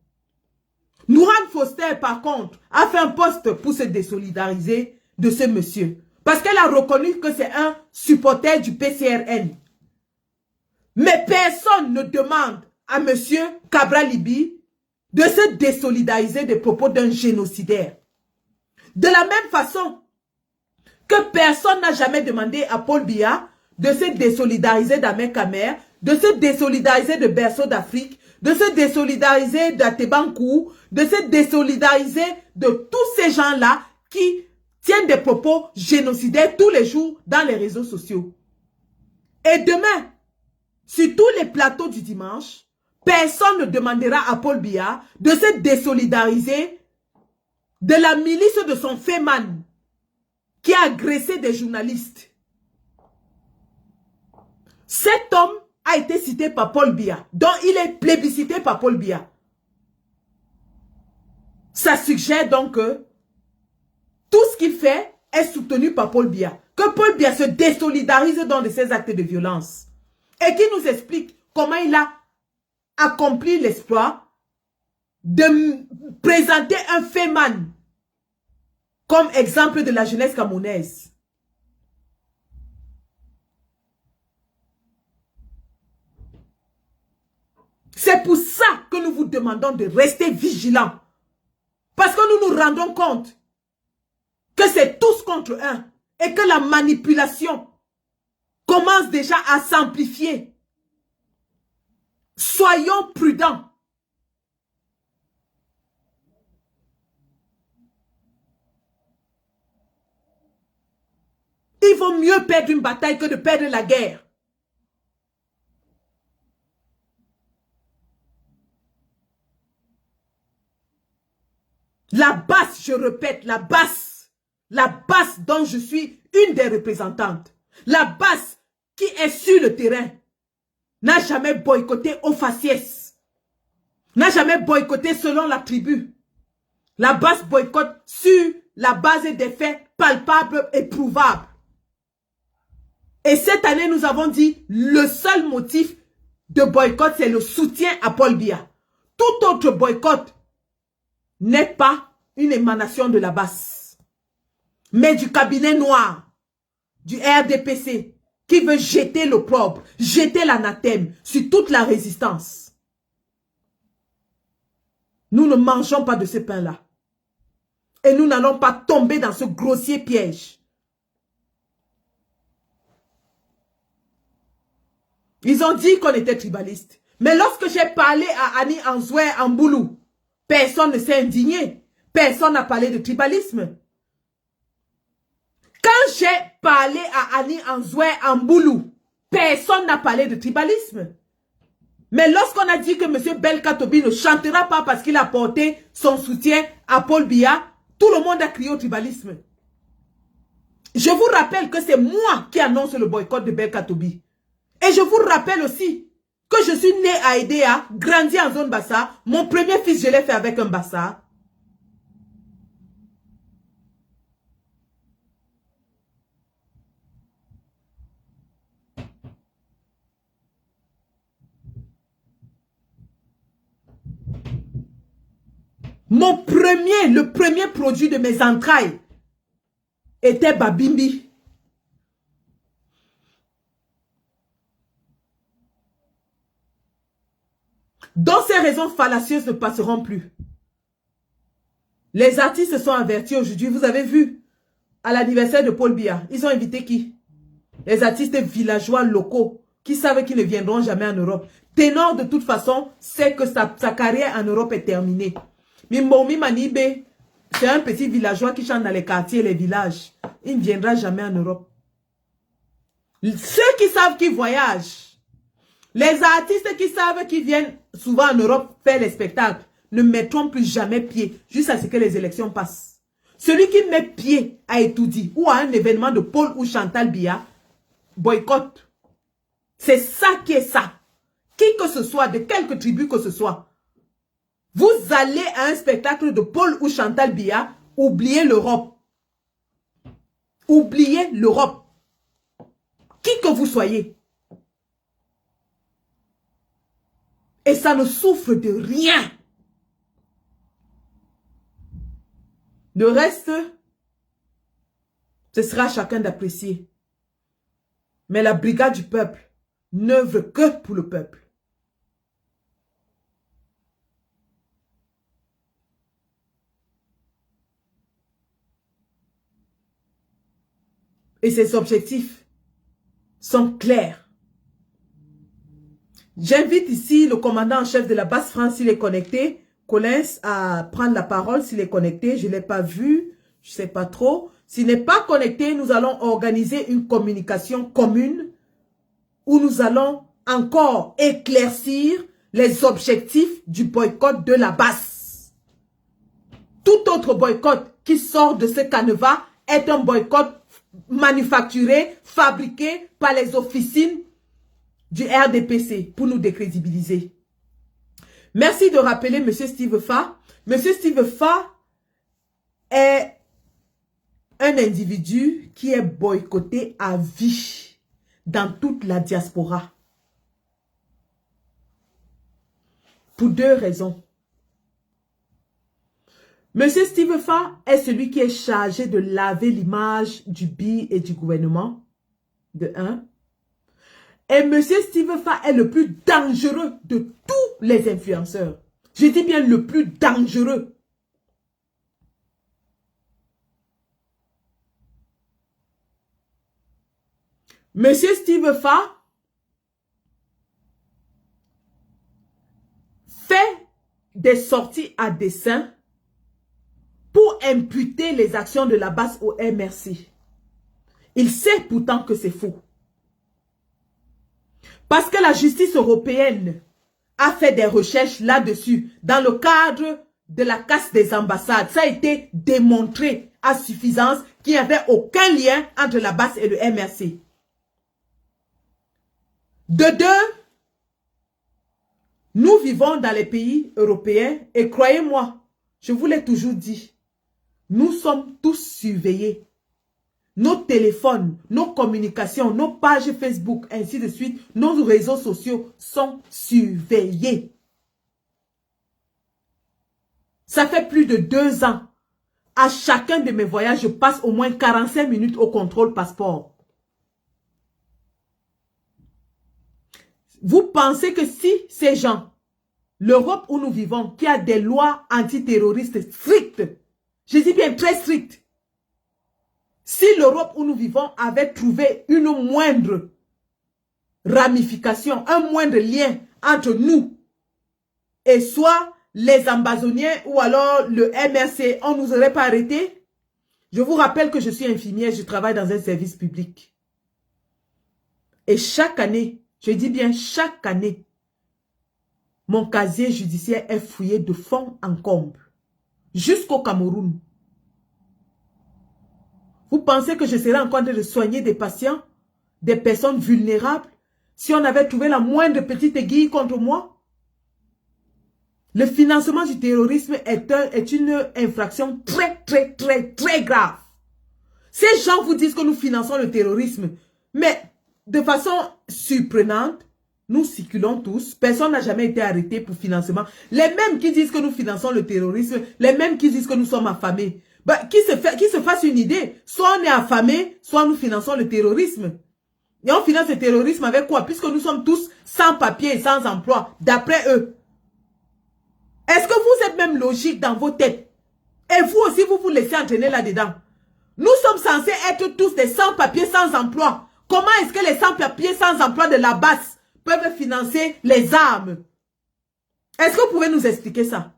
Nourhan Foster, par contre, a fait un post pour se désolidariser de ce monsieur. Parce qu'elle a reconnu que c'est un supporter du PCRN. Mais personne ne demande à monsieur Cabral Libi de se désolidariser des propos d'un génocidaire. De la même façon que personne n'a jamais demandé à Paul Biya de se désolidariser d'Ahmed Kamer, de se désolidariser de Berceau d'Afrique, de se désolidariser d'Atebankou, de se désolidariser de tous ces gens-là qui tiennent des propos génocidaires tous les jours dans les réseaux sociaux. Et demain, sur tous les plateaux du dimanche, personne ne demandera à Paul Biya de se désolidariser de la milice de son Feman qui a agressé des journalistes. Cet homme a été cité par Paul Biya, donc il est plébiscité par Paul Biya. Ça suggère donc que tout ce qu'il fait est soutenu par Paul Biya. Que Paul Biya se désolidarise donc de ses actes de violence. Et qui nous explique comment il a accompli l'exploit de présenter un Feman comme exemple de la jeunesse camerounaise. C'est pour ça que nous vous demandons de rester vigilants. Parce que nous nous rendons compte que c'est tous contre un et que la manipulation commence déjà à s'amplifier. Soyons prudents. Il vaut mieux perdre une bataille que de perdre la guerre. La basse, je répète, la basse dont je suis une des représentantes, la basse qui est sur le terrain, n'a jamais boycotté au faciès, n'a jamais boycotté selon la tribu. La basse boycotte sur la base des faits palpables et prouvables. Et cette année, nous avons dit, le seul motif de boycott, c'est le soutien à Paul Biya. Tout autre boycott n'est pas une émanation de la basse, mais du cabinet noir, du RDPC, qui veut jeter l'opprobre, jeter l'anathème sur toute la résistance. Nous ne mangeons pas de ce pain-là. Et nous n'allons pas tomber dans ce grossier piège. Ils ont dit qu'on était tribaliste. Mais lorsque j'ai parlé à Annie Anzoué Amboulou, personne ne s'est indigné. Personne n'a parlé de tribalisme. Quand j'ai parlé à Annie Anzoué Amboulou, personne n'a parlé de tribalisme. Mais lorsqu'on a dit que M. Belka Tobi ne chantera pas parce qu'il a porté son soutien à Paul Biya, tout le monde a crié au tribalisme. Je vous rappelle que c'est moi qui annonce le boycott de Belka Tobi. Et je vous rappelle aussi que je suis né à Edea, grandi en zone Bassa. Mon premier fils, je l'ai fait avec un Bassa. Le premier produit de mes entrailles était Babimbi. Donc ces raisons fallacieuses ne passeront plus. Les artistes se sont avertis aujourd'hui. Vous avez vu, à l'anniversaire de Paul Biya, ils ont invité qui? Les artistes villageois locaux qui savent qu'ils ne viendront jamais en Europe. Ténor, de toute façon, sait que sa carrière en Europe est terminée. Mimboumi Manibe, c'est un petit villageois qui chante dans les quartiers, les villages. Il ne viendra jamais en Europe. Ceux qui savent qu'ils voyagent, les artistes qui savent qu'ils viennent souvent en Europe faire les spectacles, ne mettront plus jamais pied jusqu'à ce que les élections passent. Celui qui met pied à Etoudi ou à un événement de Paul ou Chantal Biya, boycott. C'est ça qui est ça. Qui que ce soit, de quelque tribu que ce soit. Vous allez à un spectacle de Paul ou Chantal Biya, oubliez l'Europe. Oubliez l'Europe. Qui que vous soyez. Et ça ne souffre de rien. Le reste, ce sera à chacun d'apprécier. Mais la brigade du peuple n'œuvre que pour le peuple. Et ses objectifs sont clairs. J'invite ici le commandant en chef de la base France, s'il est connecté, Collins, à prendre la parole s'il est connecté. Je ne l'ai pas vu, je ne sais pas trop. S'il n'est pas connecté, nous allons organiser une communication commune où nous allons encore éclaircir les objectifs du boycott de la base. Tout autre boycott qui sort de ce canevas est un boycott manufacturé, fabriqué par les officines du RDPC pour nous décrédibiliser. Merci de rappeler M. Steve Fa. M. Steve Fa est un individu qui est boycotté à vie dans toute la diaspora. Pour deux raisons. Monsieur Steve Fa est celui qui est chargé de laver l'image du BI et du gouvernement, de un. Et monsieur Steve Fa est le plus dangereux de tous les influenceurs. Je dis bien le plus dangereux. Monsieur Steve Fa fait des sorties à dessein pour imputer les actions de la base au MRC. Il sait pourtant que c'est faux. Parce que la justice européenne a fait des recherches là-dessus dans le cadre de la casse des ambassades. Ça a été démontré à suffisance qu'il n'y avait aucun lien entre la BAS et le MRC. De deux, nous vivons dans les pays européens et croyez-moi, je vous l'ai toujours dit, nous sommes tous surveillés. Nos téléphones, nos communications, nos pages Facebook, ainsi de suite, nos réseaux sociaux sont surveillés. Ça fait plus de 2 ans. À chacun de mes voyages, je passe au moins 45 minutes au contrôle passeport. Vous pensez que si ces gens, l'Europe où nous vivons, qui a des lois antiterroristes strictes, je dis bien très strictes, si l'Europe où nous vivons avait trouvé une moindre ramification, un moindre lien entre nous et soit les Amazoniens ou alors le MRC, on ne nous aurait pas arrêtés? Je vous rappelle que je suis infirmière, je travaille dans un service public. Et chaque année, je dis bien chaque année, mon casier judiciaire est fouillé de fond en comble, jusqu'au Cameroun. Vous pensez que je serais en train de soigner des patients, des personnes vulnérables, si on avait trouvé la moindre petite aiguille contre moi? Le financement du terrorisme est une infraction très grave. Ces gens vous disent que nous finançons le terrorisme, mais de façon surprenante, nous circulons tous. Personne n'a jamais été arrêté pour financement. Les mêmes qui disent que nous finançons le terrorisme, les mêmes qui disent que nous sommes affamés. Bah, qui se fasse une idée. Soit on est affamés, soit nous finançons le terrorisme. Et on finance le terrorisme avec quoi? Puisque nous sommes tous sans papier et sans emploi, d'après eux. Est-ce que vous êtes même logique dans vos têtes? Et vous aussi, vous vous laissez entraîner là-dedans. Nous sommes censés être tous des sans-papiers, sans emploi. Comment est-ce que les sans-papiers, sans emploi de la BAS peuvent financer les armes? Est-ce que vous pouvez nous expliquer ça?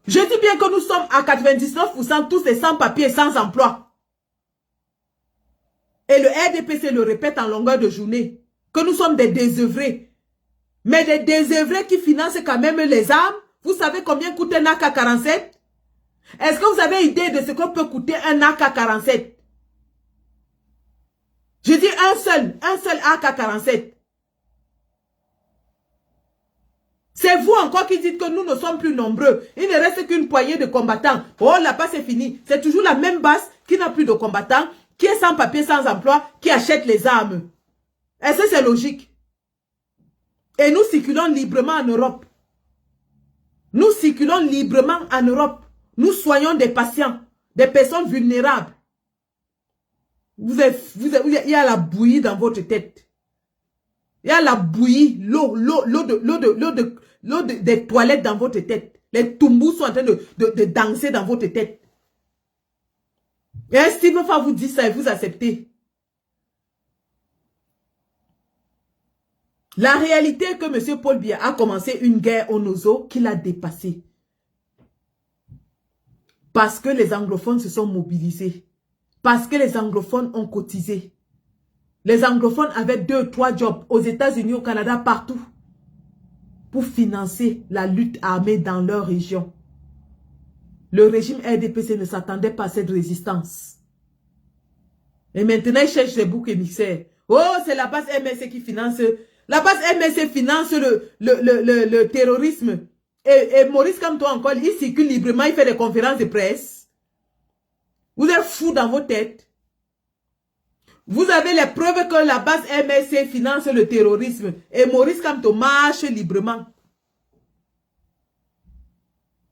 Je dis bien que nous sommes à 99% tous des sans-papiers, sans emploi. Et le RDPC le répète en longueur de journée, que nous sommes des désœuvrés. Mais des désœuvrés qui financent quand même les armes. Vous savez combien coûte un AK-47? Est-ce que vous avez idée de ce que peut coûter un AK-47? Je dis un seul AK-47. C'est vous encore qui dites que nous ne sommes plus nombreux. Il ne reste qu'une poignée de combattants. Oh, là-bas c'est fini. C'est toujours la même base qui n'a plus de combattants, qui est sans papier, sans emploi, qui achète les armes. Est-ce que c'est logique? Et nous circulons librement en Europe. Nous circulons librement en Europe. Nous soignons des patients, des personnes vulnérables. Il y a la bouillie dans votre tête. Il y a la bouillie, l'eau des toilettes dans votre tête. Les tumbous sont en train de danser dans votre tête. Et un Steve Fa vous dit ça et vous acceptez. La réalité est que M. Paul Biya a commencé une guerre au Nozo qu'il a dépassée. Parce que les anglophones se sont mobilisés. Parce que les anglophones ont cotisé. Les anglophones avaient 2, 3 jobs aux États-Unis, au Canada, partout. Pour financer la lutte armée dans leur région. Le régime RDPC ne s'attendait pas à cette résistance. Et maintenant, ils cherchent des boucs émissaires. Oh, c'est la base MSC qui finance. La base MSC finance le terrorisme. Et Maurice Kamto encore, il circule librement, il fait des conférences de presse. Vous êtes fous dans vos têtes. Vous avez les preuves que la base MSC finance le terrorisme. Et Maurice Kamto marche librement.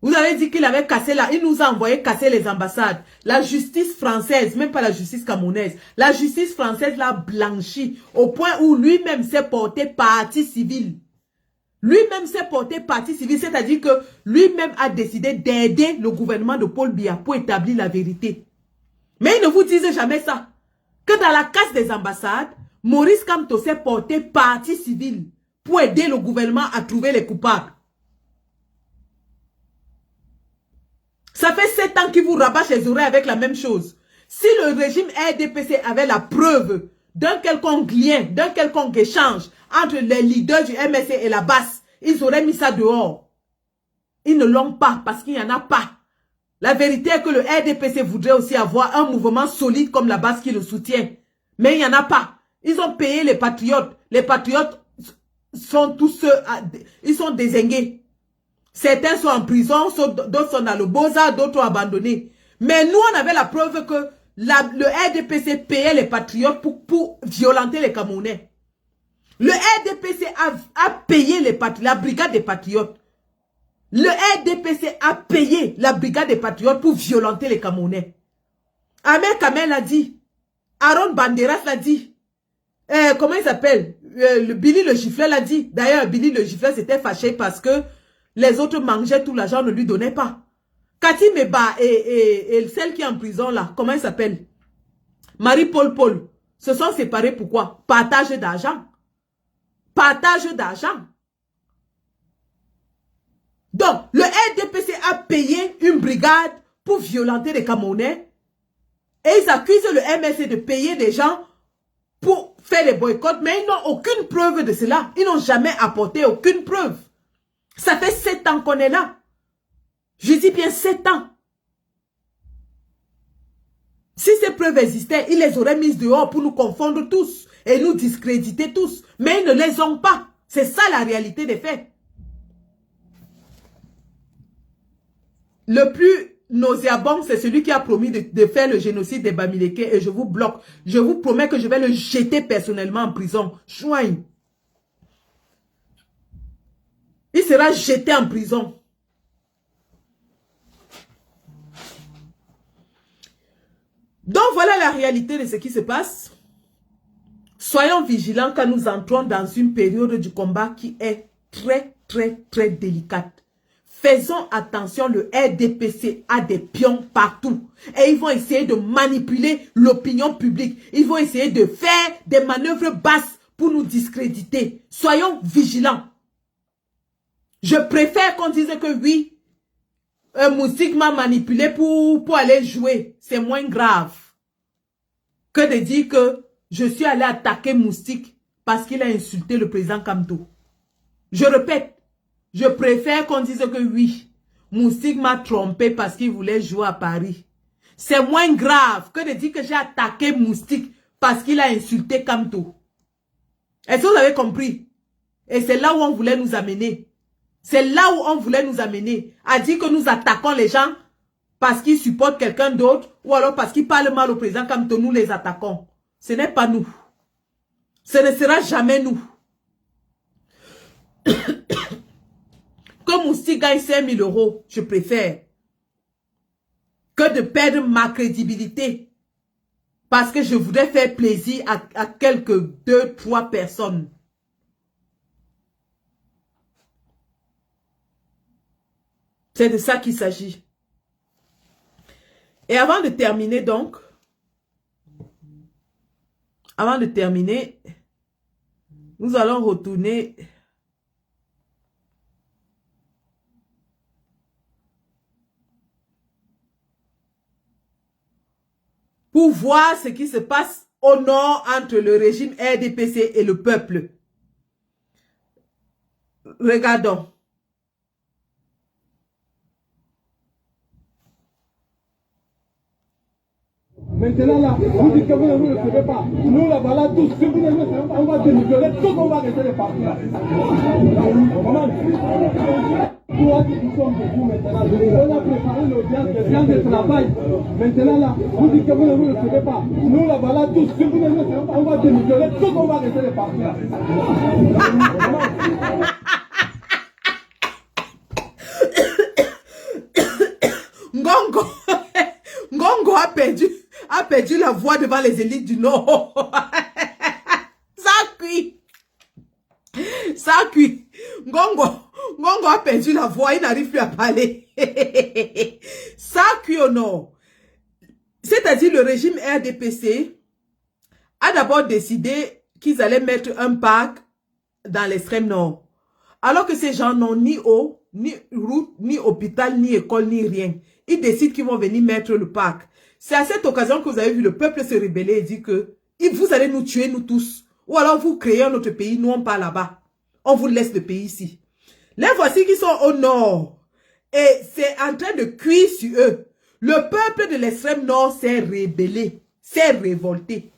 Vous avez dit qu'il avait cassé là, il nous a envoyé casser les ambassades. La justice française, même pas la justice camerounaise, la justice française l'a blanchi au point où lui-même s'est porté partie civile. Lui-même s'est porté partie civile, c'est-à-dire que lui-même a décidé d'aider le gouvernement de Paul Biya pour établir la vérité. Mais ils ne vous disent jamais ça. Que dans la casse des ambassades, Maurice Kamto s'est porté partie civile pour aider le gouvernement à trouver les coupables. Ça fait 7 ans qu'il vous rabâche les oreilles avec la même chose. Si le régime RDPC avait la preuve d'un quelconque lien, d'un quelconque échange entre les leaders du MSC et la base, ils auraient mis ça dehors. Ils ne l'ont pas parce qu'il n'y en a pas. La vérité est que le RDPC voudrait aussi avoir un mouvement solide comme la base qui le soutient. Mais il n'y en a pas. Ils ont payé les patriotes. Les patriotes sont tous ceux, ils sont dézingués. Certains sont en prison, d'autres sont dans le Beaux-Arts, d'autres ont abandonné. Mais nous, on avait la preuve que le RDPC payait les patriotes pour violenter les Camerounais. Le RDPC a payé les patriotes, la brigade des patriotes. Le RDPC a payé la brigade des patriotes pour violenter les Camerounais. Ahmed Kamel l'a dit. Aaron Banderas l'a dit. Comment il s'appelle? Billy le Giflet l'a dit. D'ailleurs, Billy le Giflet s'était fâché parce que les autres mangeaient tout l'argent, ne lui donnaient pas. Cathy Meba et celle qui est en prison là, comment elle s'appelle? Marie-Paul Paul, se sont séparés pourquoi? Partage d'argent. Partage d'argent. Donc, le RDPC a payé une brigade pour violenter les Camerounais et ils accusent le MSC de payer des gens pour faire des boycotts, mais ils n'ont aucune preuve de cela. Ils n'ont jamais apporté aucune preuve. Ça fait 7 ans qu'on est là. Je dis bien 7 ans. Si ces preuves existaient, ils les auraient mises dehors pour nous confondre tous et nous discréditer tous. Mais ils ne les ont pas. C'est ça la réalité des faits. Le plus nauséabond, c'est celui qui a promis de faire le génocide des Bamileke et je vous bloque. Je vous promets que je vais le jeter personnellement en prison. Chouin. Il sera jeté en prison. Donc voilà la réalité de ce qui se passe. Soyons vigilants quand nous entrons dans une période du combat qui est très délicate. Faisons attention, le RDPC a des pions partout. Et ils vont essayer de manipuler l'opinion publique. Ils vont essayer de faire des manœuvres basses pour nous discréditer. Soyons vigilants. Je préfère qu'on dise que oui, Moustique m'a manipulé pour aller jouer. C'est moins grave que de dire que je suis allé attaquer Moustique parce qu'il a insulté le président Kamto. Je répète. Je préfère qu'on dise que oui, Moustique m'a trompé parce qu'il voulait jouer à Paris. C'est moins grave que de dire que j'ai attaqué Moustique parce qu'il a insulté Kamto. Est-ce que vous avez compris? Et c'est là où on voulait nous amener. C'est là où on voulait nous amener. À dire que nous attaquons les gens parce qu'ils supportent quelqu'un d'autre ou alors parce qu'ils parlent mal au président Kamto, nous les attaquons. Ce n'est pas nous. Ce ne sera jamais nous. Que Moustique gagne 5 000 €, je préfère, que de perdre ma crédibilité parce que je voudrais faire plaisir à quelques 2-3 personnes. C'est de ça qu'il s'agit. Et avant de terminer donc, nous allons retourner pour voir ce qui se passe au nord entre le régime RDPC et le peuple. Regardons.
Maintenant là, vous dites que vous ne nous recevez pas. Nous là, voilà tous. Si vous ne nous recevez pas, on va démissionner. Tout on va rester les partis là. Comment? Toi qui sommes debout maintenant, on a préparé l'audience des gens de travail. Maintenant là, vous dites que vous ne nous recevez pas. Nous là, voilà tous. Si vous ne nous recevez pas, on va démissionner. Tout on va rester les partis là.
Ngongo a perdu la voix devant les élites du Nord. Ça cuit. Ça cuit. Ngongo a perdu la voix, il n'arrive plus à parler. Ça cuit au Nord. C'est-à-dire le régime RDPC a d'abord décidé qu'ils allaient mettre un parc dans l'extrême Nord. Alors que ces gens n'ont ni eau, ni route, ni hôpital, ni école, ni rien. Ils décident qu'ils vont venir mettre le parc. C'est à cette occasion que vous avez vu le peuple se rebeller et dire que vous allez nous tuer, nous tous. Ou alors vous créez un autre pays, nous on part là-bas. On vous laisse le pays ici. Les voici qui sont au nord. Et c'est en train de cuire sur eux. Le peuple de l'extrême nord s'est rébellé, s'est révolté.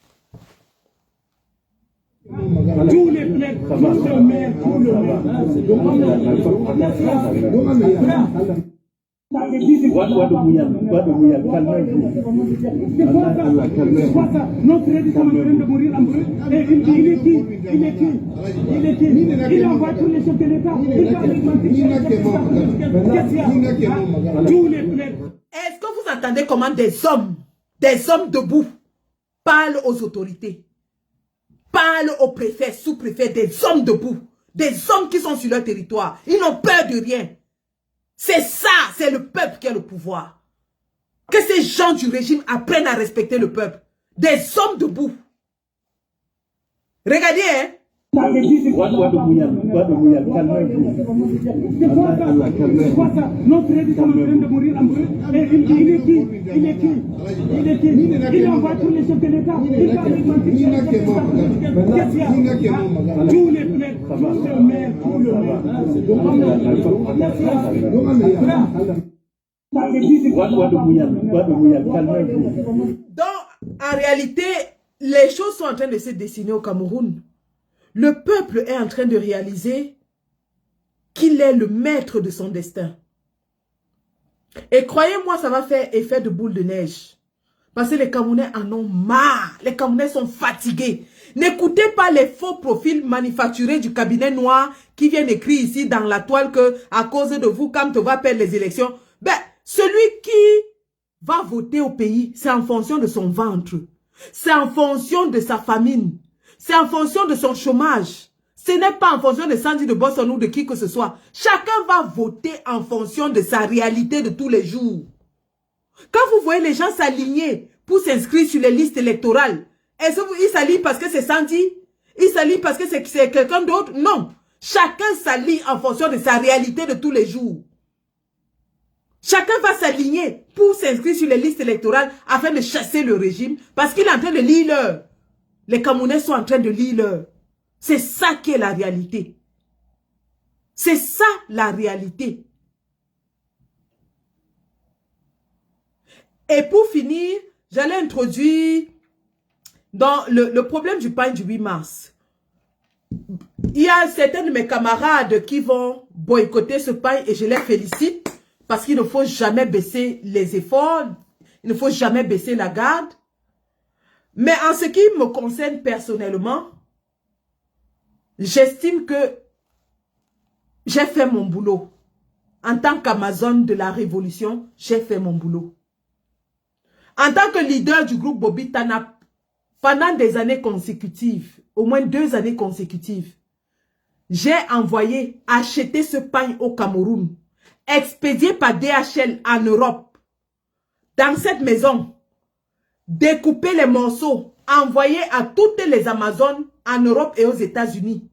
Tous les plaies, tous les maires, tous les notre régime est en train de mourir en brut. Et il est qui? Il envoie tous les chefs de l'État. Tous les plaies.
Est-ce que vous entendez comment des hommes debout, parlent aux autorités, parlent aux préfets, sous-préfets, des hommes debout, des hommes qui sont sur leur territoire. Ils n'ont peur de rien. C'est ça, c'est le peuple qui a le pouvoir. Que ces gens du régime apprennent à respecter le peuple. Des hommes debout. Regardez, hein.
Notre régime est en train de mourir en brut. Et il est qui? Il envoie tous les chefs de l'État. Tous les plaies, tous les maires, tous les
Donc, en réalité, les choses sont en train de se dessiner au Cameroun. Le peuple est en train de réaliser qu'il est le maître de son destin. Et croyez-moi, ça va faire effet de boule de neige. Parce que les Camerounais en ont marre. Les Camerounais sont fatigués. N'écoutez pas les faux profils manufacturés du cabinet noir qui viennent écrire ici dans la toile que à cause de vous, quand on va perdre les élections, ben, celui qui va voter au pays, c'est en fonction de son ventre. C'est en fonction de sa famine. C'est en fonction de son chômage. Ce n'est pas en fonction de Sandy de Boston ou de qui que ce soit. Chacun va voter en fonction de sa réalité de tous les jours. Quand vous voyez les gens s'aligner pour s'inscrire sur les listes électorales, est-ce qu'ils s'allient parce que c'est Sandy? Ils s'allient parce que c'est quelqu'un d'autre? Non. Chacun s'allie en fonction de sa réalité de tous les jours. Chacun va s'aligner pour s'inscrire sur les listes électorales afin de chasser le régime parce qu'il est en train de lire l'heure. Les Camerounais sont en train de lire l'heure. C'est ça qui est la réalité. C'est ça la réalité. Et pour finir, j'allais introduire dans le problème du pain du 8 mars. Il y a certains de mes camarades qui vont boycotter ce pain et je les félicite parce qu'il ne faut jamais baisser les efforts, il ne faut jamais baisser la garde. Mais en ce qui me concerne personnellement, j'estime que j'ai fait mon boulot. En tant qu'Amazone de la Révolution, j'ai fait mon boulot. En tant que leader du groupe Bobby Tanap, pendant des années consécutives, au moins 2 années consécutives, j'ai envoyé acheter ce pain au Cameroun, expédié par DHL en Europe, dans cette maison, découper les morceaux, envoyer à toutes les Amazones en Europe et aux États-Unis.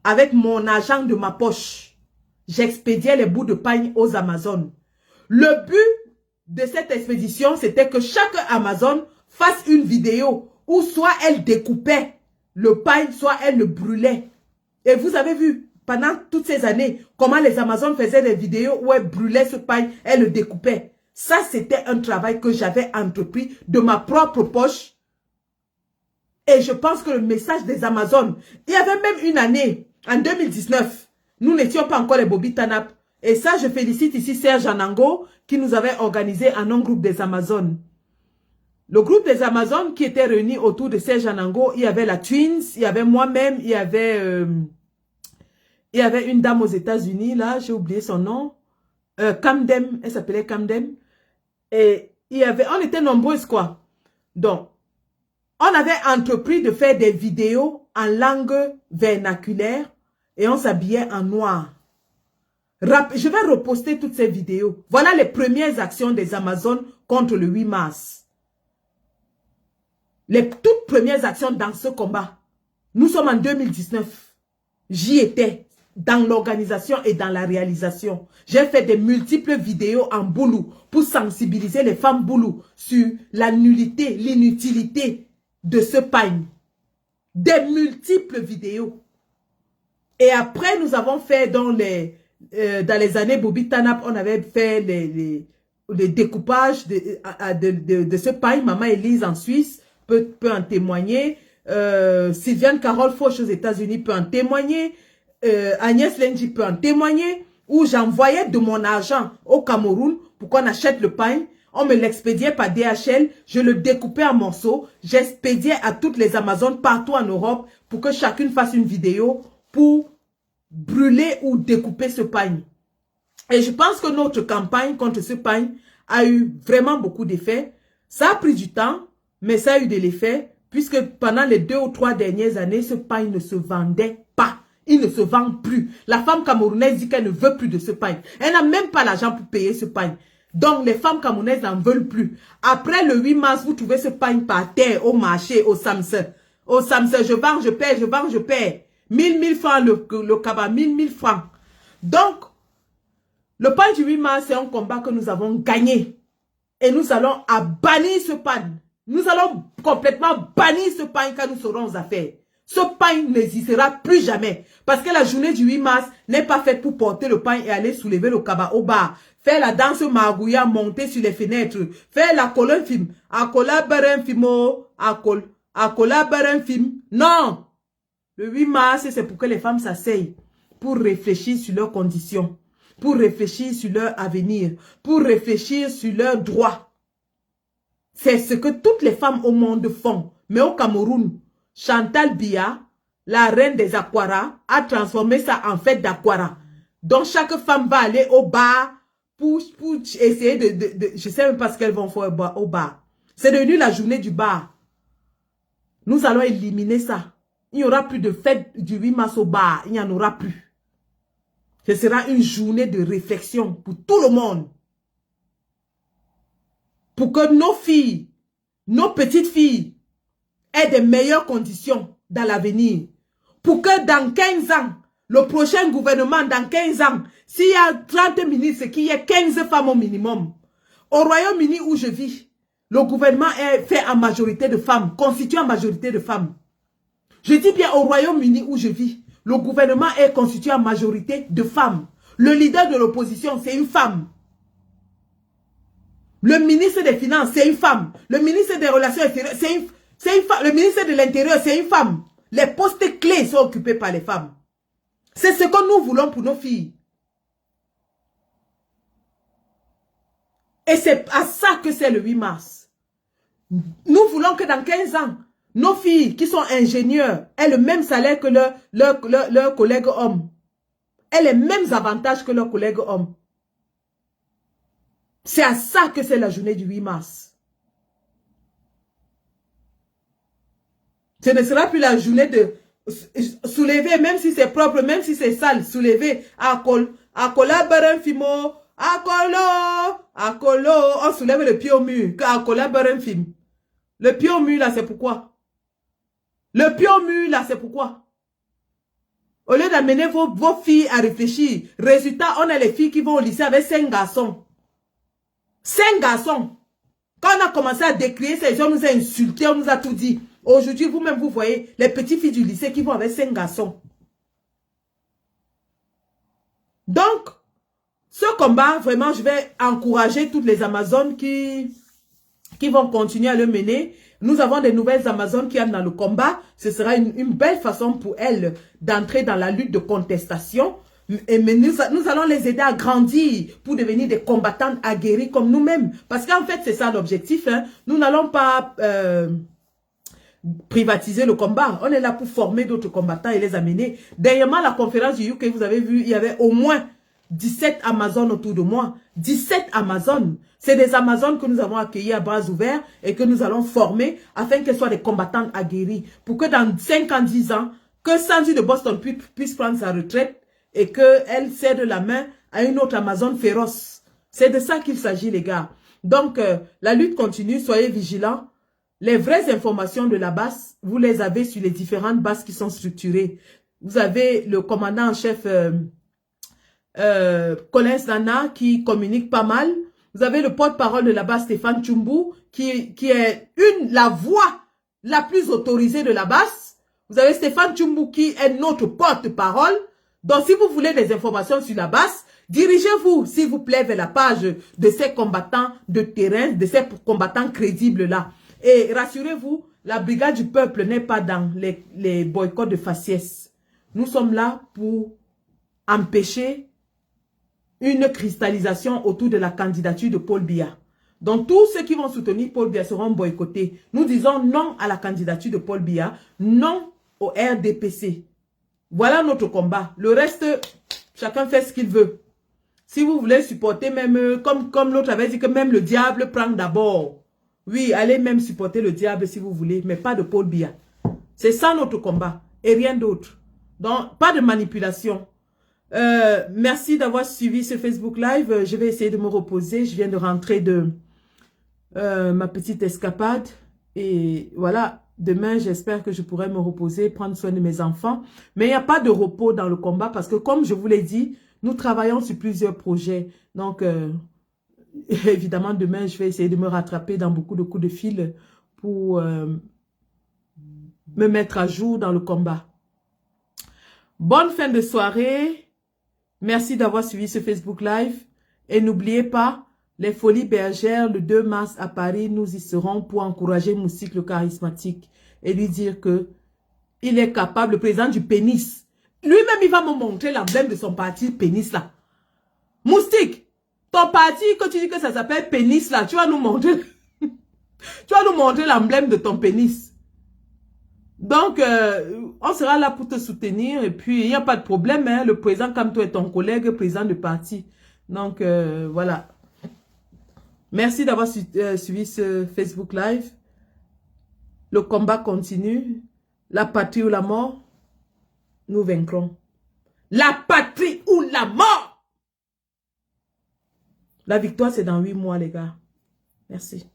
Avec mon argent de ma poche, j'expédiais les bouts de pain aux Amazones. Le but de cette expédition, c'était que chaque Amazone fasse une vidéo où soit elle découpait le pain, soit elle le brûlait. Et vous avez vu, pendant toutes ces années, comment les Amazones faisaient des vidéos où elles brûlaient ce pain, elles le découpaient. Ça, c'était un travail que j'avais entrepris de ma propre poche. Et je pense que le message des Amazones, il y avait même une année, en 2019, nous n'étions pas encore les Bobby Tanap. Et ça, je félicite ici Serge Anango qui nous avait organisé un non-groupe des Amazones. Le groupe des Amazones qui était réuni autour de Serge Anango, il y avait la Twins, il y avait moi-même, il y avait une dame aux États-Unis, là, j'ai oublié son nom, Camdem, elle s'appelait Camdem. Et il y avait, on était nombreuses quoi. Donc, on avait entrepris de faire des vidéos en langue vernaculaire et on s'habillait en noir. Je vais reposter toutes ces vidéos. Voilà les premières actions des Amazones contre le 8 mars. Les toutes premières actions dans ce combat. Nous sommes en 2019. J'y étais dans l'organisation et dans la réalisation. J'ai fait des multiples vidéos en boulou pour sensibiliser les femmes boulou sur la nullité, l'inutilité de ce pagne. Des multiples vidéos. Et après, nous avons fait dans les années Bobby Tanap, on avait fait les découpages de ce pagne. Maman Elise en Suisse peut en témoigner. Sylviane Carole Fauche aux États-Unis peut en témoigner. Agnès Lenji peut en témoigner. Où j'envoyais de mon argent au Cameroun pour qu'on achète le pain. On me l'expédiait par DHL. Je le découpais en morceaux. J'expédiais à toutes les Amazones partout en Europe pour que chacune fasse une vidéo pour brûler ou découper ce pain. Et je pense que notre campagne contre ce pain a eu vraiment beaucoup d'effets. Ça a pris du temps, mais ça a eu de l'effet, puisque pendant les 2 ou 3 dernières années, ce pain ne se vendait pas. Il ne se vend plus. La femme camerounaise dit qu'elle ne veut plus de ce pain. Elle n'a même pas l'argent pour payer ce pain. Donc, les femmes camerounaises n'en veulent plus. Après le 8 mars, vous trouvez ce pain par terre, au marché, au Samsung. Au Samsung, je vends, je paie, je vends, je paie. 1000 francs le cabas, 1000 francs. Donc, le pain du 8 mars, c'est un combat que nous avons gagné. Et nous allons bannir ce pain. Nous allons complètement bannir ce pain quand nous serons aux affaires. Ce pain n'existera plus jamais. Parce que la journée du 8 mars n'est pas faite pour porter le pain et aller soulever le cabas au bar. Faire la danse margouilla, monter sur les fenêtres. Faire la colonne film. Akola beren film. Akola beren film. Non. Le 8 mars, c'est pour que les femmes s'asseyent. Pour réfléchir sur leurs conditions. Pour réfléchir sur leur avenir. Pour réfléchir sur leurs droits. C'est ce que toutes les femmes au monde font. Mais au Cameroun, Chantal Biya, la reine des Aquara, a transformé ça en fête d'Aquara. Donc chaque femme va aller au bar pour essayer je ne sais même pas ce qu'elles vont faire au bar. C'est devenu la journée du bar. Nous allons éliminer ça. Il n'y aura plus de fête du 8 mars au bar. Il n'y en aura plus. Ce sera une journée de réflexion pour tout le monde. Pour que nos filles, nos petites filles, aient des meilleures conditions dans l'avenir. Pour que dans 15 ans, le prochain gouvernement, dans 15 ans, s'il y a 30 ministres, qu'il y ait 15 femmes au minimum. Au Royaume-Uni où je vis, le gouvernement est fait en majorité de femmes, constitué en majorité de femmes. Je dis bien au Royaume-Uni où je vis, le gouvernement est constitué en majorité de femmes. Le leader de l'opposition, c'est une femme. Le ministre des Finances, c'est une femme. Le ministre des Relations extérieures, c'est une femme. Le ministre de l'Intérieur, c'est une femme. Les postes clés sont occupés par les femmes. C'est ce que nous voulons pour nos filles. Et c'est à ça que c'est le 8 mars. Nous voulons que dans 15 ans, nos filles qui sont ingénieurs aient le même salaire que leurs collègues hommes. Aient les mêmes avantages que leurs collègues hommes. C'est à ça que c'est la journée du 8 mars. Ce ne sera plus la journée de soulever, même si c'est propre, même si c'est sale, soulever, akola beren fimo, akolo, on soulève le pied au mur, akola beren film. Le pied au mur là, c'est pourquoi? Le pied au mur là, c'est pourquoi? Au lieu d'amener vos filles à réfléchir, résultat, on a les filles qui vont au lycée avec 5 garçons. 5 garçons. Quand on a commencé à décrier ces gens, on nous a insultés, on nous a tout dit. Aujourd'hui, vous-même, vous voyez les petites filles du lycée qui vont avec 5 garçons. Donc, ce combat, vraiment, je vais encourager toutes les Amazones qui vont continuer à le mener. Nous avons des nouvelles Amazones qui entrent dans le combat. Ce sera une belle façon pour elles d'entrer dans la lutte de contestation. Mais nous allons les aider à grandir pour devenir des combattantes aguerries comme nous-mêmes. Parce qu'en fait, c'est ça l'objectif. Hein. Nous n'allons pas privatiser le combat. On est là pour former d'autres combattants et les amener. Dernièrement, la conférence du UK, vous avez vu, il y avait au moins 17 Amazones autour de moi. 17 Amazones. C'est des Amazones que nous avons accueillis à bras ouverts et que nous allons former afin qu'elles soient des combattantes aguerries. Pour que dans 5 ans, 10 ans, que Sandy de Boston puisse prendre sa retraite et qu'elle cède la main à une autre Amazone féroce. C'est de ça qu'il s'agit, les gars. Donc, la lutte continue, soyez vigilants. Les vraies informations de la base, vous les avez sur les différentes bases qui sont structurées. Vous avez le commandant en chef Collins Nana qui communique pas mal. Vous avez le porte-parole de la base Stéphane Tchumbu qui est la voix la plus autorisée de la base. Vous avez Stéphane Tchoumbou qui est notre porte-parole. Donc, si vous voulez des informations sur la base, dirigez-vous, s'il vous plaît, vers la page de ces combattants de terrain, de ces combattants crédibles-là. Et rassurez-vous, la brigade du peuple n'est pas dans les boycotts de faciès. Nous sommes là pour empêcher une cristallisation autour de la candidature de Paul Biya. Donc, tous ceux qui vont soutenir Paul Biya seront boycottés. Nous disons non à la candidature de Paul Biya, non au RDPC. Voilà notre combat. Le reste, chacun fait ce qu'il veut. Si vous voulez supporter même, comme l'autre avait dit que même le diable prend d'abord. Oui, allez même supporter le diable si vous voulez, mais pas de Paul Biya. C'est ça notre combat et rien d'autre. Donc, pas de manipulation. Merci d'avoir suivi ce Facebook Live. Je vais essayer de me reposer. Je viens de rentrer de ma petite escapade. Et voilà, demain, j'espère que je pourrai me reposer, prendre soin de mes enfants. Mais il n'y a pas de repos dans le combat parce que, comme je vous l'ai dit, nous travaillons sur plusieurs projets. Donc, évidemment, demain, je vais essayer de me rattraper dans beaucoup de coups de fil pour me mettre à jour dans le combat. Bonne fin de soirée. Merci d'avoir suivi ce Facebook Live. Et n'oubliez pas, les Folies Bergères, le 2 mars à Paris, nous y serons pour encourager Moustique le charismatique et lui dire que il est capable, le président du pénis. Lui-même, il va me montrer l'emblème de son parti pénis là. Moustique, ton parti, quand tu dis que ça s'appelle pénis là, tu vas nous montrer, tu vas nous montrer l'emblème de ton pénis. Donc, on sera là pour te soutenir et puis il n'y a pas de problème. Hein, le président comme toi est ton collègue, président de parti. Donc, voilà. Merci d'avoir suivi ce Facebook Live. Le combat continue. La patrie ou la mort, nous vaincrons. La patrie ou la mort! La victoire, c'est dans 8 mois, les gars. Merci.